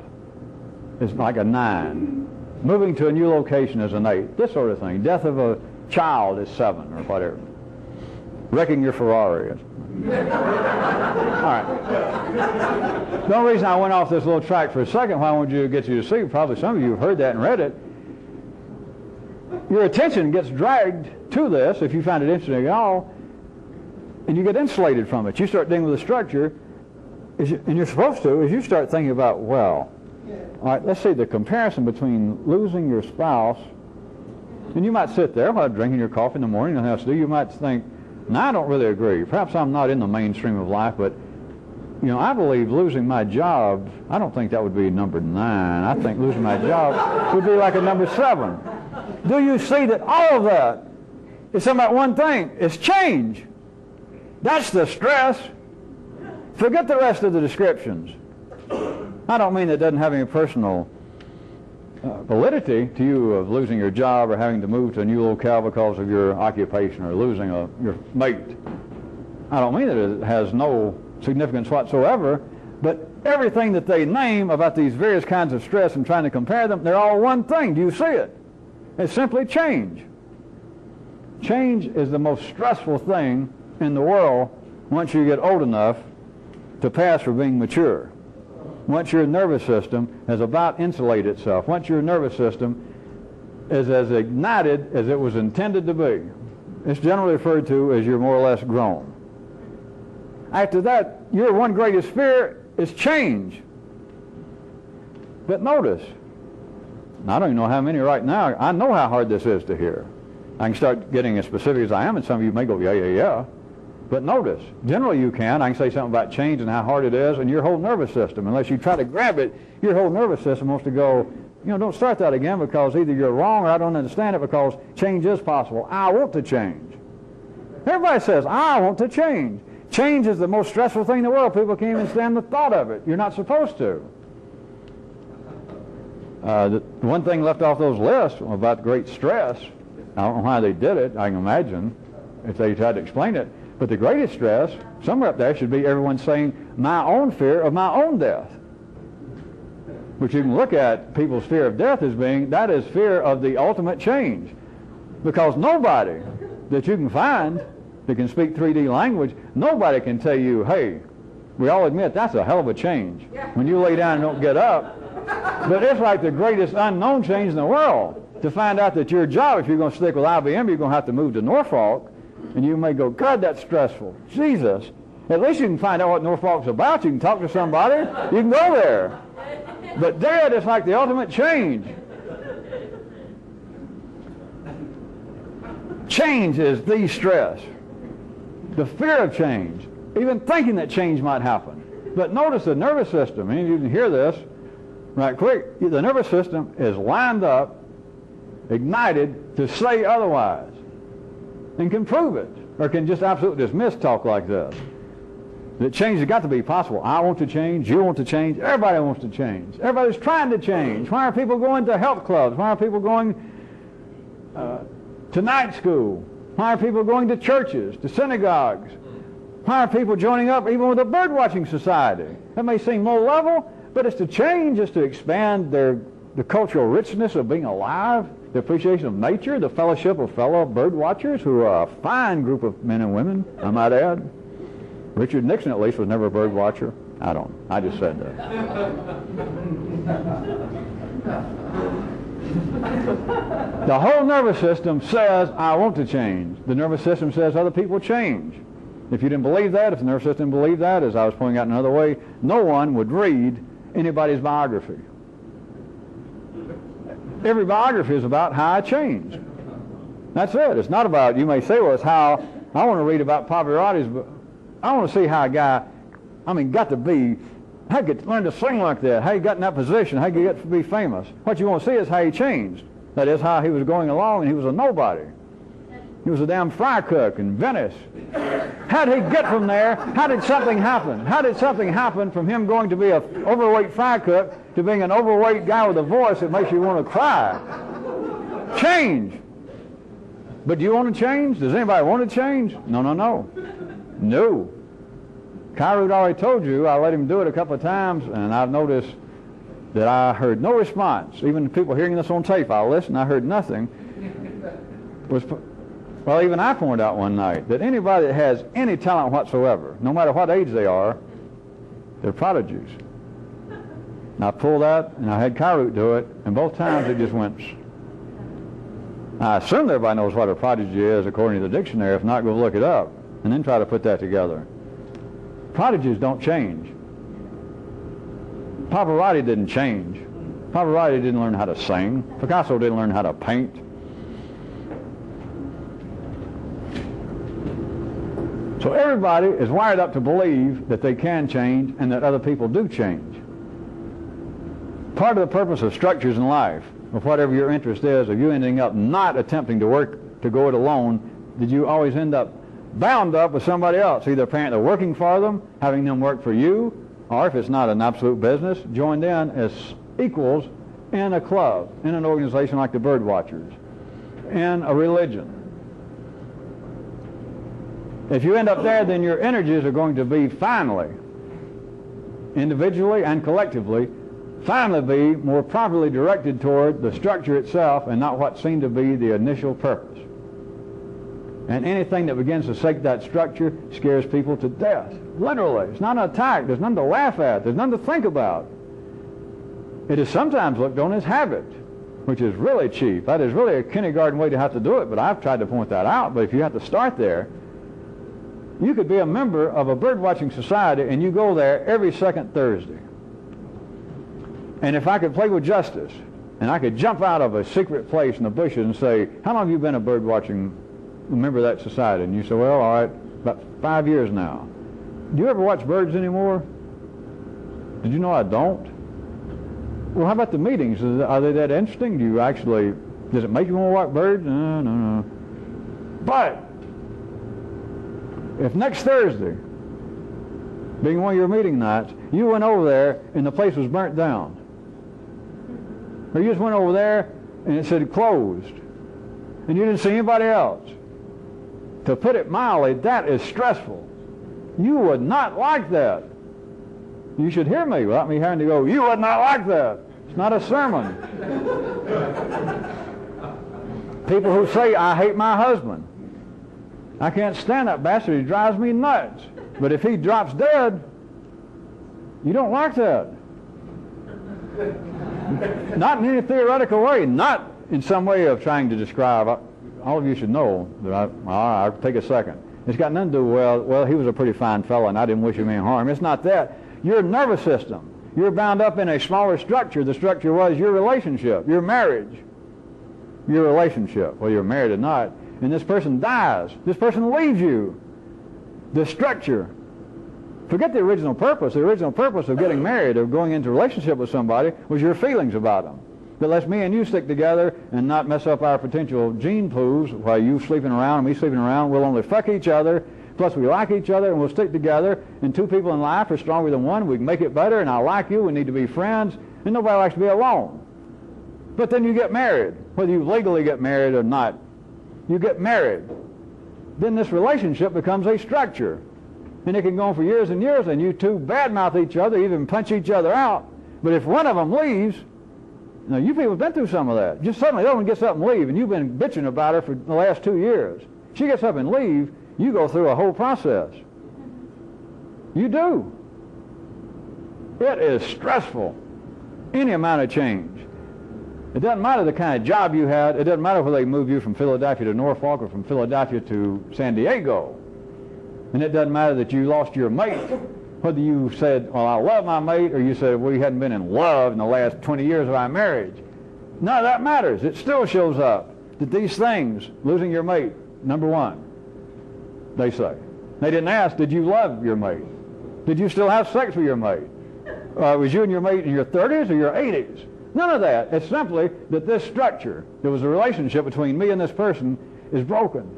is like a 9. Moving to a new location is an 8. This sort of thing. Death of a child is 7 or whatever. Wrecking your Ferrari is. All right. The only reason I went off this little track for a second, why I wanted you to get you to see, probably some of you have heard that and read it. Your attention gets dragged to this, if you find it interesting at all, and you get insulated from it. You start dealing with the structure, and you're supposed to, as you start thinking about, well, all right, let's see, the comparison between losing your spouse And you might sit there while drinking your coffee in the morning, nothing else to do. You might think, now I don't really agree. Perhaps I'm not in the mainstream of life, but I believe losing my job, I don't think that would be number 9. I think losing my job would be like a number 7. Do you see that all of that is something about one thing? It's change. That's the stress. Forget the rest of the descriptions. I don't mean it doesn't have any personal validity to you of losing your job or having to move to a new locale because of your occupation or losing your mate. I don't mean that it has no significance whatsoever, but everything that they name about these various kinds of stress and trying to compare them, they're all one thing. Do you see it? It's simply change. Change is the most stressful thing in the world once you get old enough to pass for being mature. Once your nervous system has about insulated itself, once your nervous system is as ignited as it was intended to be, it's generally referred to as you're more or less grown. After that, your one greatest fear is change. But notice, and I don't even know how many right now, I know how hard this is to hear. I can start getting as specific as I am, and some of you may go, yeah. But notice, generally you can. I can say something about change and how hard it is, and your whole nervous system, unless you try to grab it, your whole nervous system wants to go, don't start that again because either you're wrong or I don't understand it because change is possible. I want to change. Everybody says, I want to change. Change is the most stressful thing in the world. People can't even stand the thought of it. You're not supposed to. The one thing left off those lists about great stress, I don't know why they did it. I can imagine if they tried to explain it. But the greatest stress, somewhere up there, should be everyone saying, my own fear of my own death. Which you can look at people's fear of death as being, that is fear of the ultimate change. Because nobody that you can find that can speak 3D language, nobody can tell you, hey, we all admit that's a hell of a change. When you lay down and don't get up. But it's like the greatest unknown change in the world. To find out that your job, if you're going to stick with IBM, you're going to have to move to Norfolk. And you may go, God, that's stressful. Jesus. At least you can find out what Norfolk's about. You can talk to somebody. You can go there. But there, it's like the ultimate change. Change is the stress. The fear of change. Even thinking that change might happen. But notice the nervous system. And you can hear this right quick. The nervous system is lined up, ignited to say otherwise. And can prove it, or can just absolutely dismiss talk like this. That change has got to be possible. I want to change, you want to change, everybody wants to change. Everybody's trying to change. Why are people going to health clubs? Why are people going to night school? Why are people going to churches, to synagogues? Why are people joining up even with a bird watching society? That may seem low level, but it's to change, it's to expand the cultural richness of being alive, the appreciation of nature, the fellowship of fellow bird watchers who are a fine group of men and women, I might add. Richard Nixon, at least, was never a bird watcher. I just said that. The whole nervous system says, I want to change. The nervous system says other people change. If you didn't believe that, if the nervous system believed that, as I was pointing out another way, no one would read anybody's biography. Every biography is about how I changed. That's it. It's not about, you may say, well, it's how, I want to read about Pavarotti's, but I want to see how a guy, got to be, how he could learn to sing like that, how he got in that position, how he get to be famous. What you want to see is how he changed. That is how he was going along and he was a nobody. He was a damn fry cook in Venice. How did he get from there? How did something happen? How did something happen from him going to be an overweight fry cook to being an overweight guy with a voice that makes you want to cry? Change. But do you want to change? Does anybody want to change? No. No. Kyroots already told you, I let him do it a couple of times, and I've noticed that I heard no response. Even people hearing this on tape, I listened, I heard nothing. Well, even I pointed out one night that anybody that has any talent whatsoever, no matter what age they are, they're prodigies. And I pulled that, and I had Kyroots do it, and both times it just went. I assume everybody knows what a prodigy is according to the dictionary. If not, go look it up, and then try to put that together. Prodigies don't change. Pavarotti didn't change. Pavarotti didn't learn how to sing. Picasso didn't learn how to paint. So everybody is wired up to believe that they can change and that other people do change. Part of the purpose of structures in life, of whatever your interest is, of you ending up not attempting to work to go it alone, did you always end up bound up with somebody else, either apparently working for them, having them work for you, or if it's not an absolute business, joined in as equals in a club, in an organization like the Bird Watchers, in a religion. If you end up there, then your energies are going to be finally, individually and collectively, finally be more properly directed toward the structure itself and not what seemed to be the initial purpose. And anything that begins to shake that structure scares people to death. Literally. It's not an attack. There's nothing to laugh at. There's nothing to think about. It is sometimes looked on as habit, which is really cheap. That is really a kindergarten way to have to do it, but I've tried to point that out. But if you have to start there, you could be a member of a bird-watching society and you go there every second Thursday. And if I could play with justice, and I could jump out of a secret place in the bushes and say, how long have you been a bird-watching member of that society? And you say, well, all right, about 5 years now. Do you ever watch birds anymore? Did you know I don't? Well, how about the meetings? Are they that interesting? Do you actually, does it make you want to watch birds? No. But if next Thursday, being one of your meeting nights, you went over there and the place was burnt down, or you just went over there and it said closed, and you didn't see anybody else, to put it mildly, that is stressful. You would not like that. You should hear me without me having to go, you would not like that. It's not a sermon. People who say, I hate my husband. I can't stand that bastard. He drives me nuts. But if he drops dead, you don't like that. Not in any theoretical way. Not in some way of trying to describe. All of you should know that I'll take a second. It's got nothing to do with, well, he was a pretty fine fellow and I didn't wish him any harm. It's not that. Your nervous system. You're bound up in a smaller structure. The structure was your relationship, your marriage, your relationship, whether you're married or not. And this person dies. This person leaves you. The structure. Forget the original purpose. The original purpose of getting married, of going into a relationship with somebody, was your feelings about them. That lets me and you stick together and not mess up our potential gene pools while you sleeping around and me sleeping around. We'll only fuck each other. Plus we like each other and we'll stick together. And two people in life are stronger than one. We can make it better and I like you. We need to be friends. And nobody likes to be alone. But then you get married. Whether you legally get married or not, you get married. Then this relationship becomes a structure. And it can go on for years and years, and you two badmouth each other, even punch each other out. But if one of them leaves, now you people have been through some of that. Just suddenly the other one gets up and leave, and you've been bitching about her for the last 2 years. She gets up and leave, you go through a whole process. You do. It is stressful. Any amount of change. It doesn't matter the kind of job you had. It doesn't matter whether they move you from Philadelphia to Norfolk or from Philadelphia to San Diego. And it doesn't matter that you lost your mate. Whether you said, well, I love my mate, or you said, we hadn't been in love in the last 20 years of our marriage. None of that matters. It still shows up that these things, losing your mate, number one, they say. They didn't ask, did you love your mate? Did you still have sex with your mate? Was you and your mate in your 30s or your 80s? None of that. It's simply that this structure, there was a relationship between me and this person, is broken.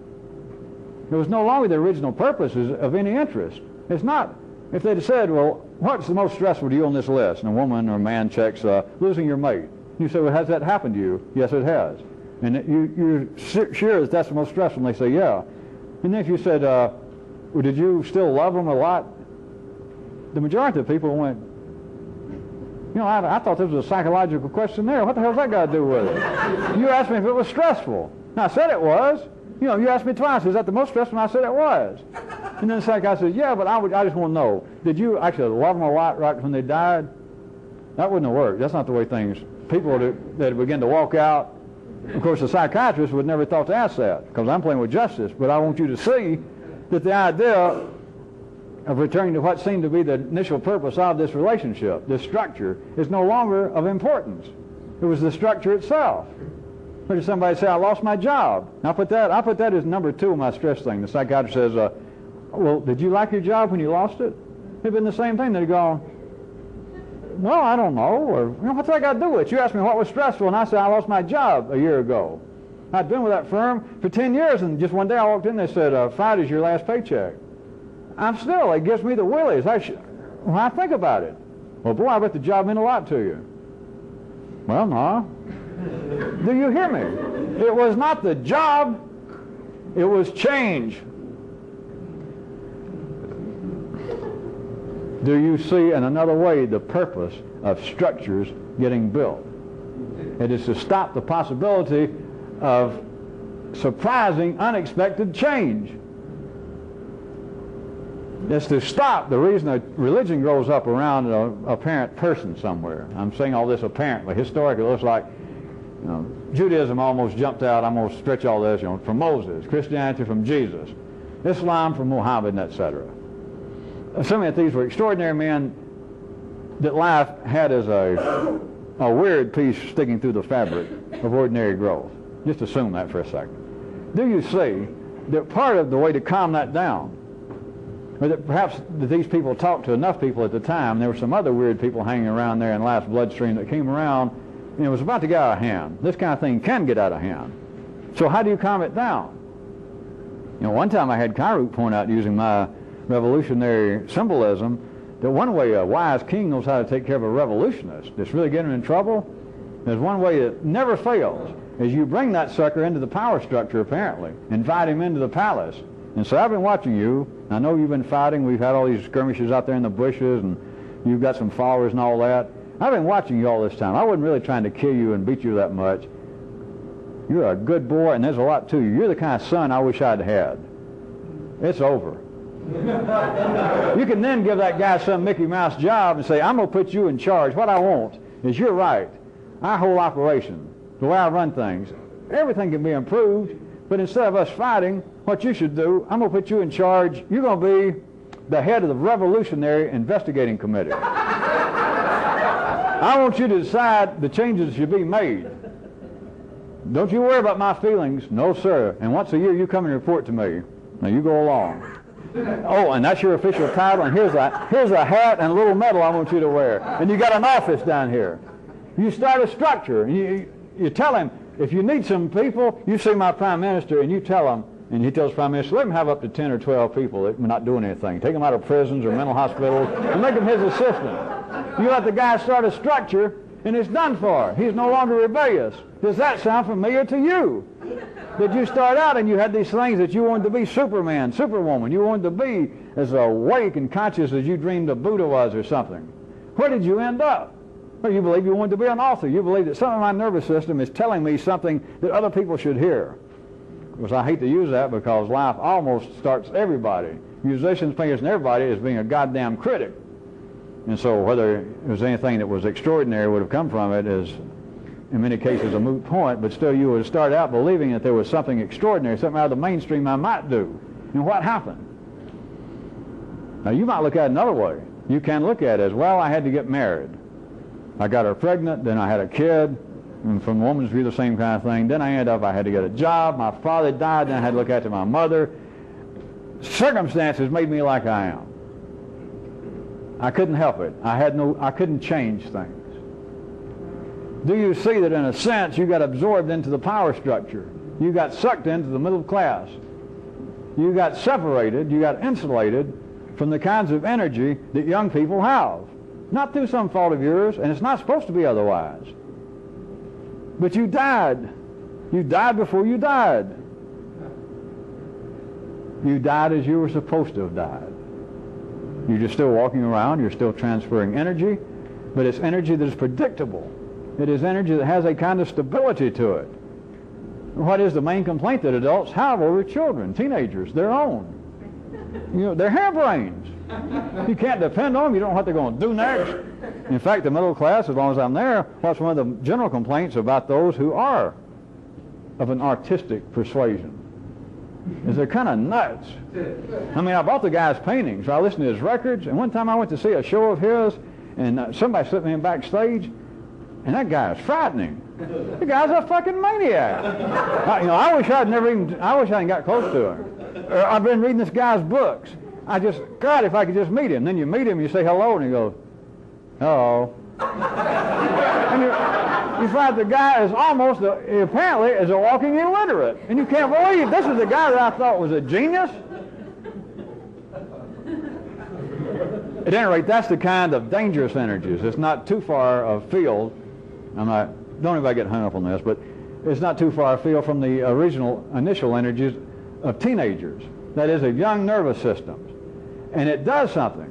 It was no longer the original purpose of any interest. It's not. If they'd said, well, what's the most stressful to you on this list? And a woman or a man checks losing your mate. You say, well, has that happened to you? Yes, it has. And you're sure that that's the most stressful? And they say, yeah. And then if you said, well, did you still love them a lot? The majority of people went, you know, I thought this was a psychological questionnaire. What the hell's that got to do with it? You asked me if it was stressful. Now, I said it was. You know, you asked me twice, is that the most stressful? And I said it was. And then the psychiatrist said, yeah, but I just want to know, did you actually love them a lot right when they died? That wouldn't have worked. That's not the way things, people that begin to walk out. Of course, the psychiatrist would never thought to ask that, because I'm playing with justice. But I want you to see that the idea of returning to what seemed to be the initial purpose of this relationship, this structure, is no longer of importance. It was the structure itself. Or did somebody say, I lost my job? And I put that as number 2 on my stress thing. The psychiatrist says, Well, did you like your job when you lost it? It'd been the same thing. They'd go, well, I don't know, or what's that got to do with it? You asked me what was stressful, and I said I lost my job a year ago. I'd been with that firm for 10 years, and just one day I walked in, they said, Friday's your last paycheck. It gives me the willies. When I think about it, well, boy, I bet the job meant a lot to you. Well, no. Do you hear me? It was not the job, it was change. Do you see in another way the purpose of structures getting built? It is to stop the possibility of surprising, unexpected change. It's to stop the reason that religion grows up around an apparent person somewhere. I'm saying all this apparently. Historically, it looks like Judaism almost jumped out. I'm going to stretch all this, from Moses. Christianity from Jesus. Islam from Muhammad, etc. Assuming that these were extraordinary men that life had as a weird piece sticking through the fabric of ordinary growth. Just assume that for a second. Do you see that part of the way to calm that down, or that perhaps that these people talked to enough people at the time, there were some other weird people hanging around there in life's bloodstream that came around, and it was about to get out of hand. This kind of thing can get out of hand. So how do you calm it down? One time I had Kyroots point out, using my revolutionary symbolism, that one way a wise king knows how to take care of a revolutionist that's really getting in trouble, there's one way that never fails, is you bring that sucker into the power structure, apparently, invite him into the palace, and say, I've been watching you, I know you've been fighting, we've had all these skirmishes out there in the bushes, and you've got some followers and all that. I've been watching you all this time. I wasn't really trying to kill you and beat you that much. You're a good boy, and there's a lot to you. You're the kind of son I wish I'd had. It's over. You can then give that guy some Mickey Mouse job and say, I'm going to put you in charge. What I want is you're right. Our whole operation, the way I run things, everything can be improved, but instead of us fighting, what you should do, I'm going to put you in charge. You're going to be the head of the Revolutionary Investigating Committee. I want you to decide the changes that should be made. Don't you worry about my feelings. No, sir. And once a year you come and report to me. Now you go along. Oh, and that's your official title, and here's a hat and a little medal I want you to wear. And you got an office down here. You start a structure, and you tell him, if you need some people, you see my prime minister, and you tell him, and he tells the prime minister, let him have up to 10 or 12 people that are not doing anything. Take them out of prisons or mental hospitals and make them his assistant. You let the guy start a structure, and it's done for. He's no longer rebellious. Does that sound familiar to you? Did you start out and you had these things that you wanted to be Superman, Superwoman, you wanted to be as awake and conscious as you dreamed a Buddha was or something? Where did you end up? Well, you believe you wanted to be an author. You believe that something in my nervous system is telling me something that other people should hear. Because I hate to use that because life almost starts everybody, musicians, painters, and everybody, as being a goddamn critic. And so whether it was anything that was extraordinary would have come from it is, in many cases, a moot point, but still you would start out believing that there was something extraordinary, something out of the mainstream I might do. And what happened? Now you might look at it another way. You can look at it as, well, I had to get married. I got her pregnant, then I had a kid, and from the woman's view the same kind of thing. Then I ended up, I had to get a job, my father died, then I had to look after my mother. Circumstances made me like I am. I couldn't help it. I couldn't change things. Do you see that in a sense you got absorbed into the power structure? You got sucked into the middle class. You got separated, you got insulated from the kinds of energy that young people have. Not through some fault of yours, and it's not supposed to be otherwise. But you died. You died before you died. You died as you were supposed to have died. You're just still walking around, you're still transferring energy, but it's energy that is predictable. It is energy that has a kind of stability to it. What is the main complaint that adults have over children, teenagers, their own? They're harebrains. You can't depend on them. You don't know what they're going to do next. In fact, the middle class, as long as I'm there, what's one of the general complaints about those who are of an artistic persuasion? Is they're kind of nuts. I mean, I bought the guy's paintings. I listened to his records, and one time I went to see a show of his, and somebody slipped me in backstage, and that guy is frightening. The guy's a fucking maniac. I wish I hadn't got close to him. I've been reading this guy's books. God, if I could just meet him. Then you meet him, you say hello, and he goes, hello. And you find the guy is almost, apparently, is a walking illiterate. And you can't believe this is the guy that I thought was a genius. At any rate, that's the kind of dangerous energies. It's not too far afield. Don't anybody get hung up on this, but it's not too far afield from the initial energies of teenagers. That is, of young nervous systems. And it does something.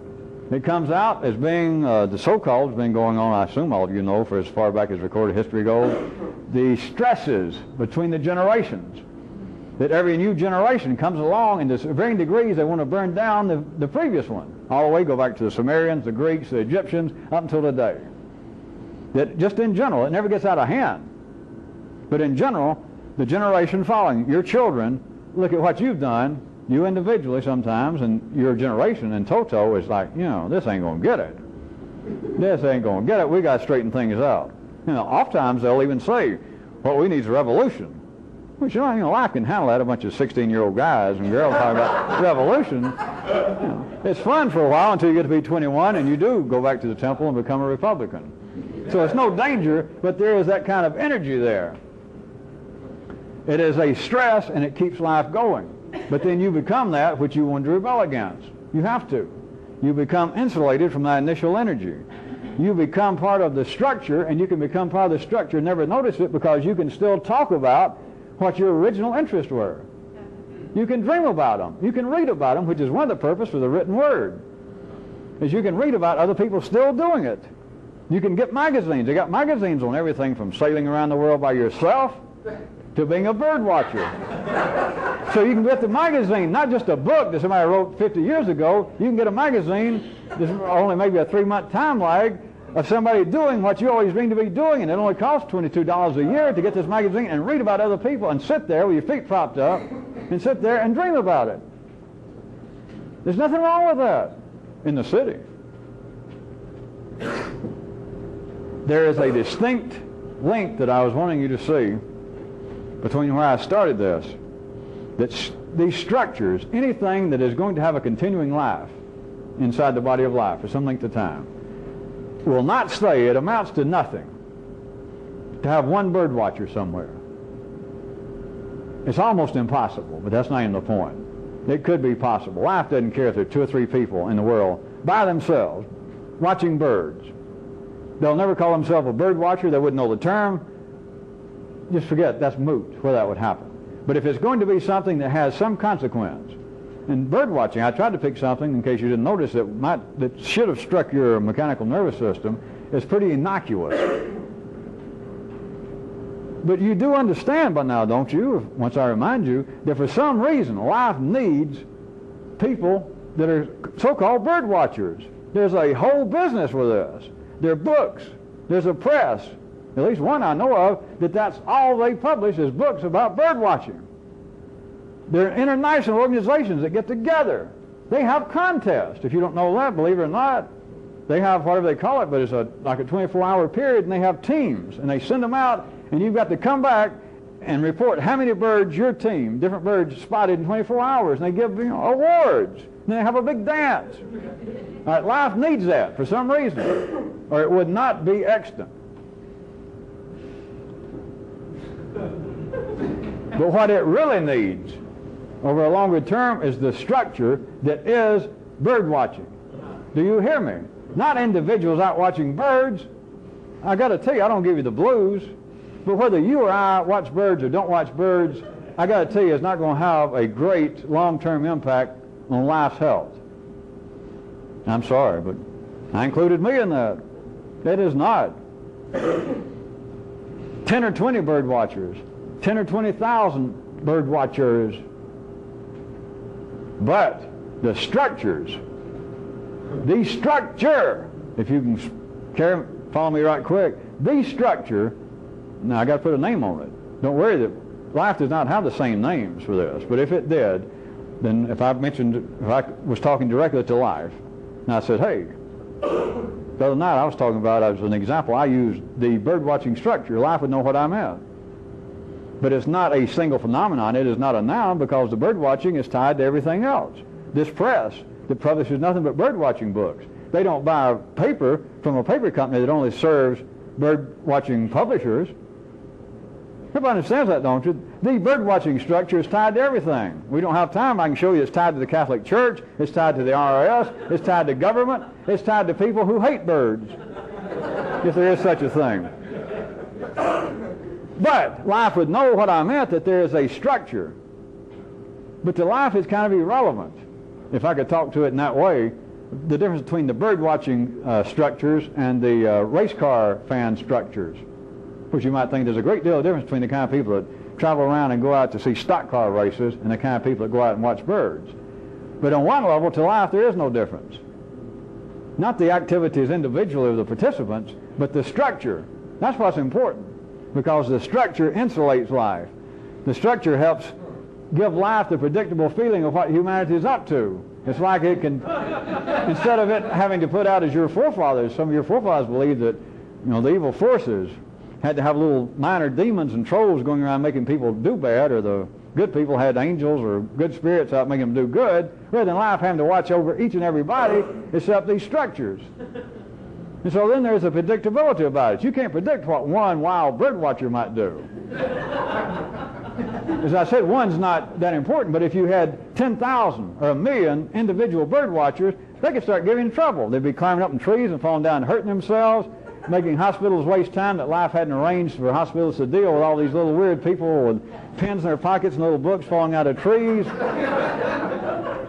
It comes out as being, the so-called has been going on, I assume all of you know, for as far back as recorded history goes, the stresses between the generations. That every new generation comes along, and to varying degrees they want to burn down the previous one. All the way, go back to the Sumerians, the Greeks, the Egyptians, up until today. That just in general, it never gets out of hand. But in general, the generation following, your children, look at what you've done, you individually sometimes, and your generation in toto is like, this ain't going to get it. This ain't going to get it. We got to straighten things out. Oftentimes they'll even say, what we need is a revolution. Which, life can handle that. A bunch of 16-year-old guys and girls talking about revolution. It's fun for a while until you get to be 21 and you do go back to the temple and become a Republican. So it's no danger, but there is that kind of energy there. It is a stress and it keeps life going. But then you become that which you want to rebel against. You have to. You become insulated from that initial energy. You become part of the structure, and you can become part of the structure and never notice it because you can still talk about what your original interests were. You can dream about them. You can read about them, which is one of the purposes for the written word, is you can read about other people still doing it. You can get magazines. They got magazines on everything from sailing around the world by yourself to being a bird watcher. So you can get the magazine, not just a book that somebody wrote 50 years ago. You can get a magazine, there's only maybe a 3-month time lag, of somebody doing what you always dreamed to be doing, and it only costs $22 a year to get this magazine and read about other people and sit there with your feet propped up and sit there and dream about it. There's nothing wrong with that in the city. There is a distinct link that I was wanting you to see between where I started this, that these structures, anything that is going to have a continuing life inside the body of life for some length of time, will not stay. It amounts to nothing to have one bird watcher somewhere. It's almost impossible, but that's not even the point. It could be possible. Life doesn't care if there are 2 or 3 people in the world by themselves watching birds. They'll never call themselves a bird watcher. They wouldn't know the term. Just forget, that's moot where that would happen. But if it's going to be something that has some consequence, in bird watching, I tried to pick something, in case you didn't notice, that should have struck your mechanical nervous system. It's pretty innocuous. But you do understand by now, don't you, once I remind you, that for some reason life needs people that are so-called bird watchers. There's a whole business with this. There are books. There's a press. At least one I know of, that's all they publish is books about bird watching. There are international organizations that get together. They have contests. If you don't know that, believe it or not, they have whatever they call it, but it's like a 24-hour period, and they have teams, and they send them out, and you've got to come back and report how many birds your team, different birds, spotted in 24 hours, and they give awards, and they have a big dance. All right, life needs that for some reason, or it would not be extant. But what it really needs over a longer term is the structure that is bird watching. Do you hear me? Not individuals out watching birds. I got to tell you, I don't give you the blues, but whether you or I watch birds or don't watch birds, I got to tell you, it's not going to have a great long-term impact on life's health. I'm sorry, but I included me in that. It is not. 10 or 20 bird watchers, 10 or 20,000 bird watchers. But the structures, the structure, if you can follow me right quick, the structure, now I got to put a name on it. Don't worry that life does not have the same names for this, but if it did, then if I was talking directly to life, and I said, hey, the other night I was talking about, as an example, I used the bird watching structure, life would know what I meant. But it's not a single phenomenon. It is not a noun, because the bird watching is tied to everything else. This press that publishes nothing but bird watching books. They don't buy paper from a paper company that only serves bird watching publishers. Everybody understands that, don't you? The bird watching structure is tied to everything. We don't have time. I can show you it's tied to the Catholic Church, it's tied to the IRS, it's tied to government, it's tied to people who hate birds, if there is such a thing. But life would know what I meant, that there is a structure. But to life is kind of irrelevant, if I could talk to it in that way. The difference between the bird watching structures and the race car fan structures, which you might think there's a great deal of difference between the kind of people that travel around and go out to see stock car races and the kind of people that go out and watch birds. But on one level, to life, there is no difference. Not the activities individually of the participants, but the structure. That's what's important, because the structure insulates life. The structure helps give life the predictable feeling of what humanity is up to. It's like it can, instead of it having to put out as your forefathers, some of your forefathers believed that, the evil forces had to have little minor demons and trolls going around making people do bad, or the good people had angels or good spirits out making them do good, rather than life having to watch over each and everybody except these structures. And so then there's a predictability about it. You can't predict what one wild bird watcher might do. As I said, one's not that important, but if you had 10,000 or 1,000,000 individual bird watchers, they could start giving you trouble. They'd be climbing up in trees and falling down and hurting themselves, making hospitals waste time that life hadn't arranged for hospitals to deal with all these little weird people with pens in their pockets and little books falling out of trees.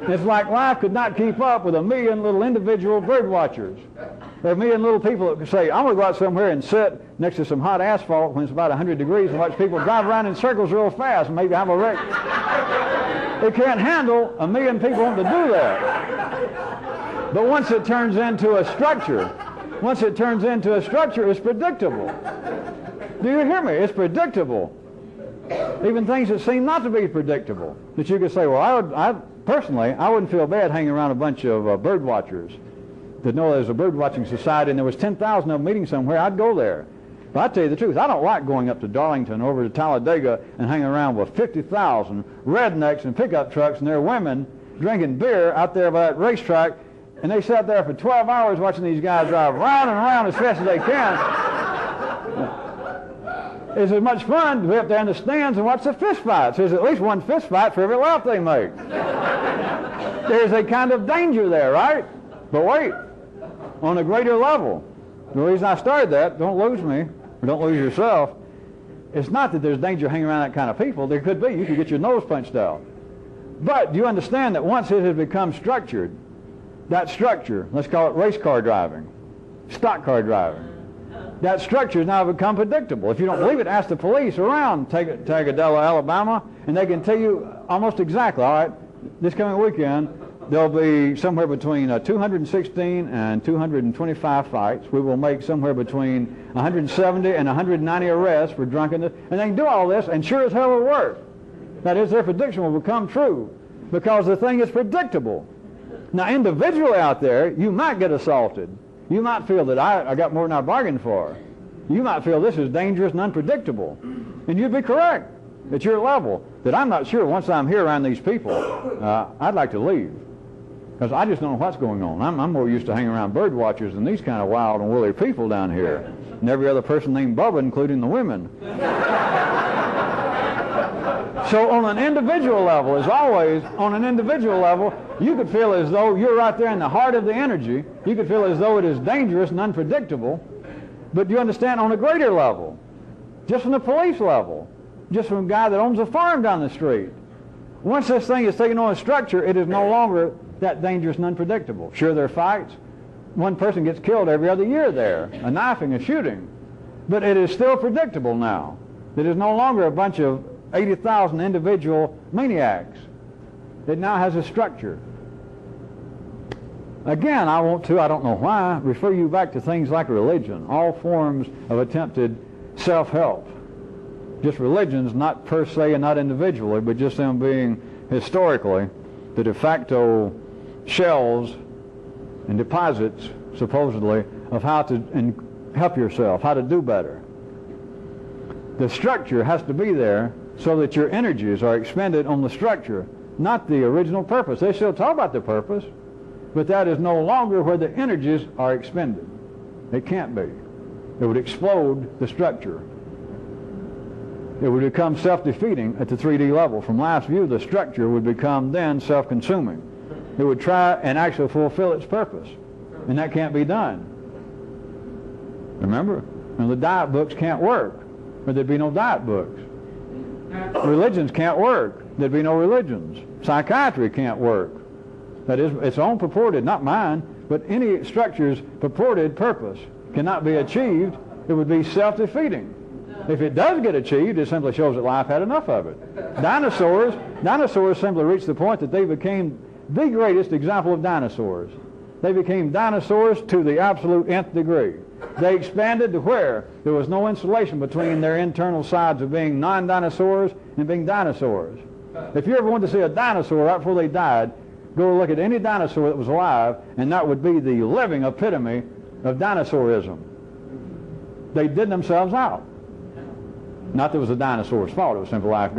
It's like life could not keep up with 1,000,000 little individual bird watchers. There are 1,000,000 little people that could say, I'm going to go out somewhere and sit next to some hot asphalt when it's about 100 degrees and watch people drive around in circles real fast and maybe have a wreck. It can't handle 1,000,000 people wanting to do that. But once it turns into a structure, it's predictable. Do you hear me? It's predictable. Even things that seem not to be predictable. That you could say, well, I personally, I wouldn't feel bad hanging around a bunch of bird watchers that know there's a bird watching society and there was 10,000 of them meeting somewhere. I'd go there. But I tell you the truth, I don't like going up to Darlington, over to Talladega, and hanging around with 50,000 rednecks and pickup trucks and their women drinking beer out there by that racetrack, and they sat there for 12 hours watching these guys drive round and around as fast as they can. It's as much fun to be up there in the stands and watch the fist fights. There's at least one fist fight for every lap they make. There's a kind of danger there, right? But wait, on a greater level, the reason I started that, don't lose me, or don't lose yourself, it's not that there's danger hanging around that kind of people. There could be. You could get your nose punched out. But do you understand that once it has become structured, that structure, let's call it race car driving, stock car driving, that structure has now become predictable. If you don't believe it, ask the police around Tagadella, Alabama, and they can tell you almost exactly, all right, this coming weekend, there'll be somewhere between 216 and 225 fights. We will make somewhere between 170 and 190 arrests for drunkenness. And they can do all this, and sure as hell it'll work. That is, their prediction will become true, because the thing is predictable. Now, individually out there, you might get assaulted. You might feel that I got more than I bargained for. You might feel this is dangerous and unpredictable. And you'd be correct at your level that I'm not sure once I'm here around these people, I'd like to leave. Because I just don't know what's going on. I'm more used to hanging around bird watchers than these kind of wild and woolly people down here. And every other person named Bubba, including the women. So on an individual level, as always, on an individual level, you could feel as though you're right there in the heart of the energy. You could feel as though it is dangerous and unpredictable. But you understand, on a greater level, just from the police level, just from a guy that owns a farm down the street, once this thing is taken on a structure, it is no longer that dangerous and unpredictable. Sure, there are fights. One person gets killed every other year there, a knifing, a shooting. But it is still predictable now. It is no longer a bunch of 80,000 individual maniacs. It now has a structure. Again, I want to, I don't know why, refer you back to things like religion, all forms of attempted self-help. Just religions, not per se and not individually, but just them being historically the de facto shelves and deposits, supposedly, of how to help yourself, how to do better. The structure has to be there so that your energies are expended on the structure, not the original purpose. They still talk about the purpose, but that is no longer where the energies are expended. It can't be. It would explode the structure. It would become self-defeating at the 3D level. From life's view, the structure would become then self-consuming. It would try and actually fulfill its purpose, and that can't be done. Remember, the diet books can't work, or there'd be no diet books. Religions can't work. There'd be no religions. Psychiatry can't work. That is, its own purported, not mine, but any structure's purported purpose cannot be achieved. It would be self-defeating. If it does get achieved, it simply shows that life had enough of it. Dinosaurs simply reached the point that they became the greatest example of dinosaurs. They became dinosaurs to the absolute nth degree. They expanded to where there was no insulation between their internal sides of being non-dinosaurs and being dinosaurs. If you ever wanted to see a dinosaur right before they died, go look at any dinosaur that was alive, and that would be the living epitome of dinosaurism. They did themselves out. Not that it was the dinosaur's fault, it was simply life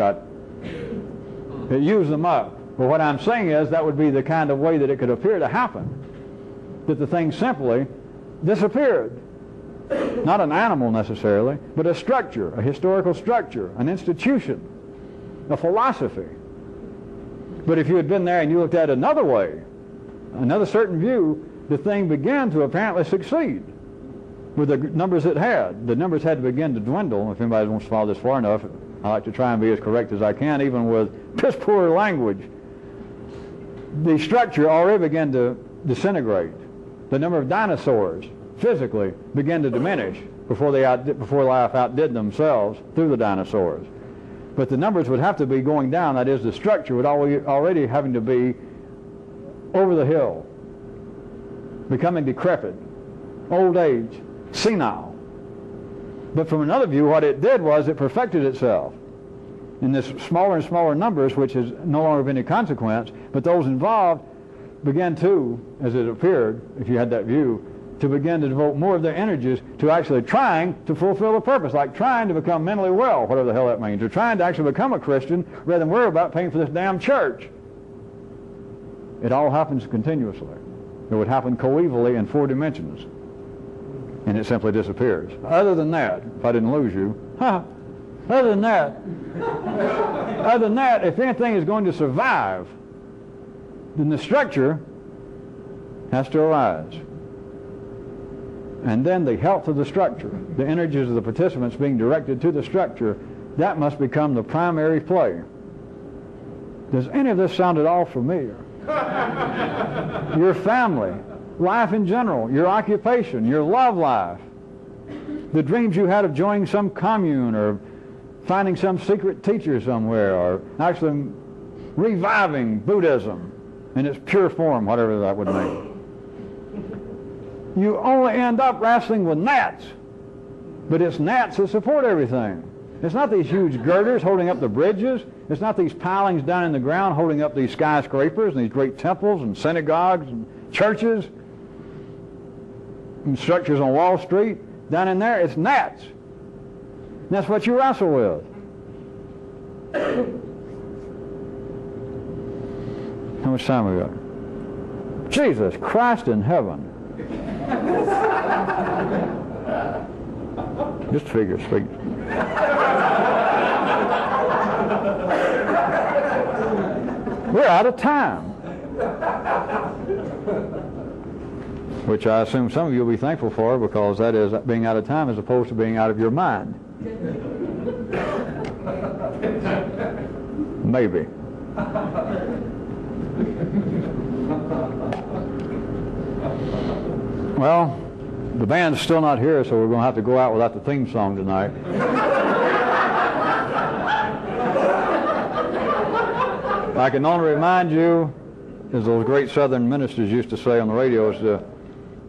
it used them up. But what I'm saying is that would be the kind of way that it could appear to happen. That the thing simply disappeared. Not an animal necessarily, but a structure, a historical structure, an institution, a philosophy. But if you had been there and you looked at it another way, another certain view, the thing began to apparently succeed with the numbers it had. The numbers had to begin to dwindle. If anybody wants to follow this far enough, I like to try and be as correct as I can, even with piss poor language. The structure already began to disintegrate. The number of dinosaurs physically began to diminish before life outdid themselves through the dinosaurs. But the numbers would have to be going down. That is, the structure would already having to be over the hill, becoming decrepit, old age, senile. But from another view, what it did was it perfected itself in this smaller and smaller numbers, which is no longer of any consequence, but those involved began to, as it appeared, if you had that view, to begin to devote more of their energies to actually trying to fulfill a purpose, like trying to become mentally well, whatever the hell that means, or trying to actually become a Christian rather than worry about paying for this damn church. It all happens continuously. It would happen coevally in 4 dimensions, and it simply disappears. Other than that, if I didn't lose you, other than that, if anything is going to survive, then the structure has to arise. And then the health of the structure, the energies of the participants being directed to the structure, that must become the primary play. Does any of this sound at all familiar? Your family, life in general, your occupation, your love life, the dreams you had of joining some commune or finding some secret teacher somewhere, or actually reviving Buddhism in its pure form, whatever that would mean. You only end up wrestling with gnats, but it's gnats that support everything. It's not these huge girders holding up the bridges. It's not these pilings down in the ground holding up these skyscrapers and these great temples and synagogues and churches and structures on Wall Street. Down in there, it's gnats. And that's what you wrestle with. How much time we got? Jesus Christ in heaven. Just figure speak. We're out of time. Which I assume some of you will be thankful for, because that is being out of time as opposed to being out of your mind. Maybe. Well, the band's still not here, so we're going to have to go out without the theme song tonight. I can only remind you, as those great Southern ministers used to say on the radio, is to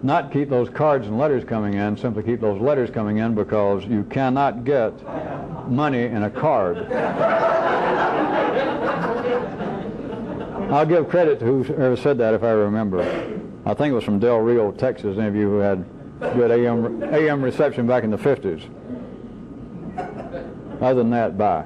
not keep those cards and letters coming in, simply keep those letters coming in, because you cannot get money in a card. I'll give credit to whoever said that, if I remember. I think it was from Del Rio, Texas, any of you who had good AM reception back in the 50s. Other than that, bye.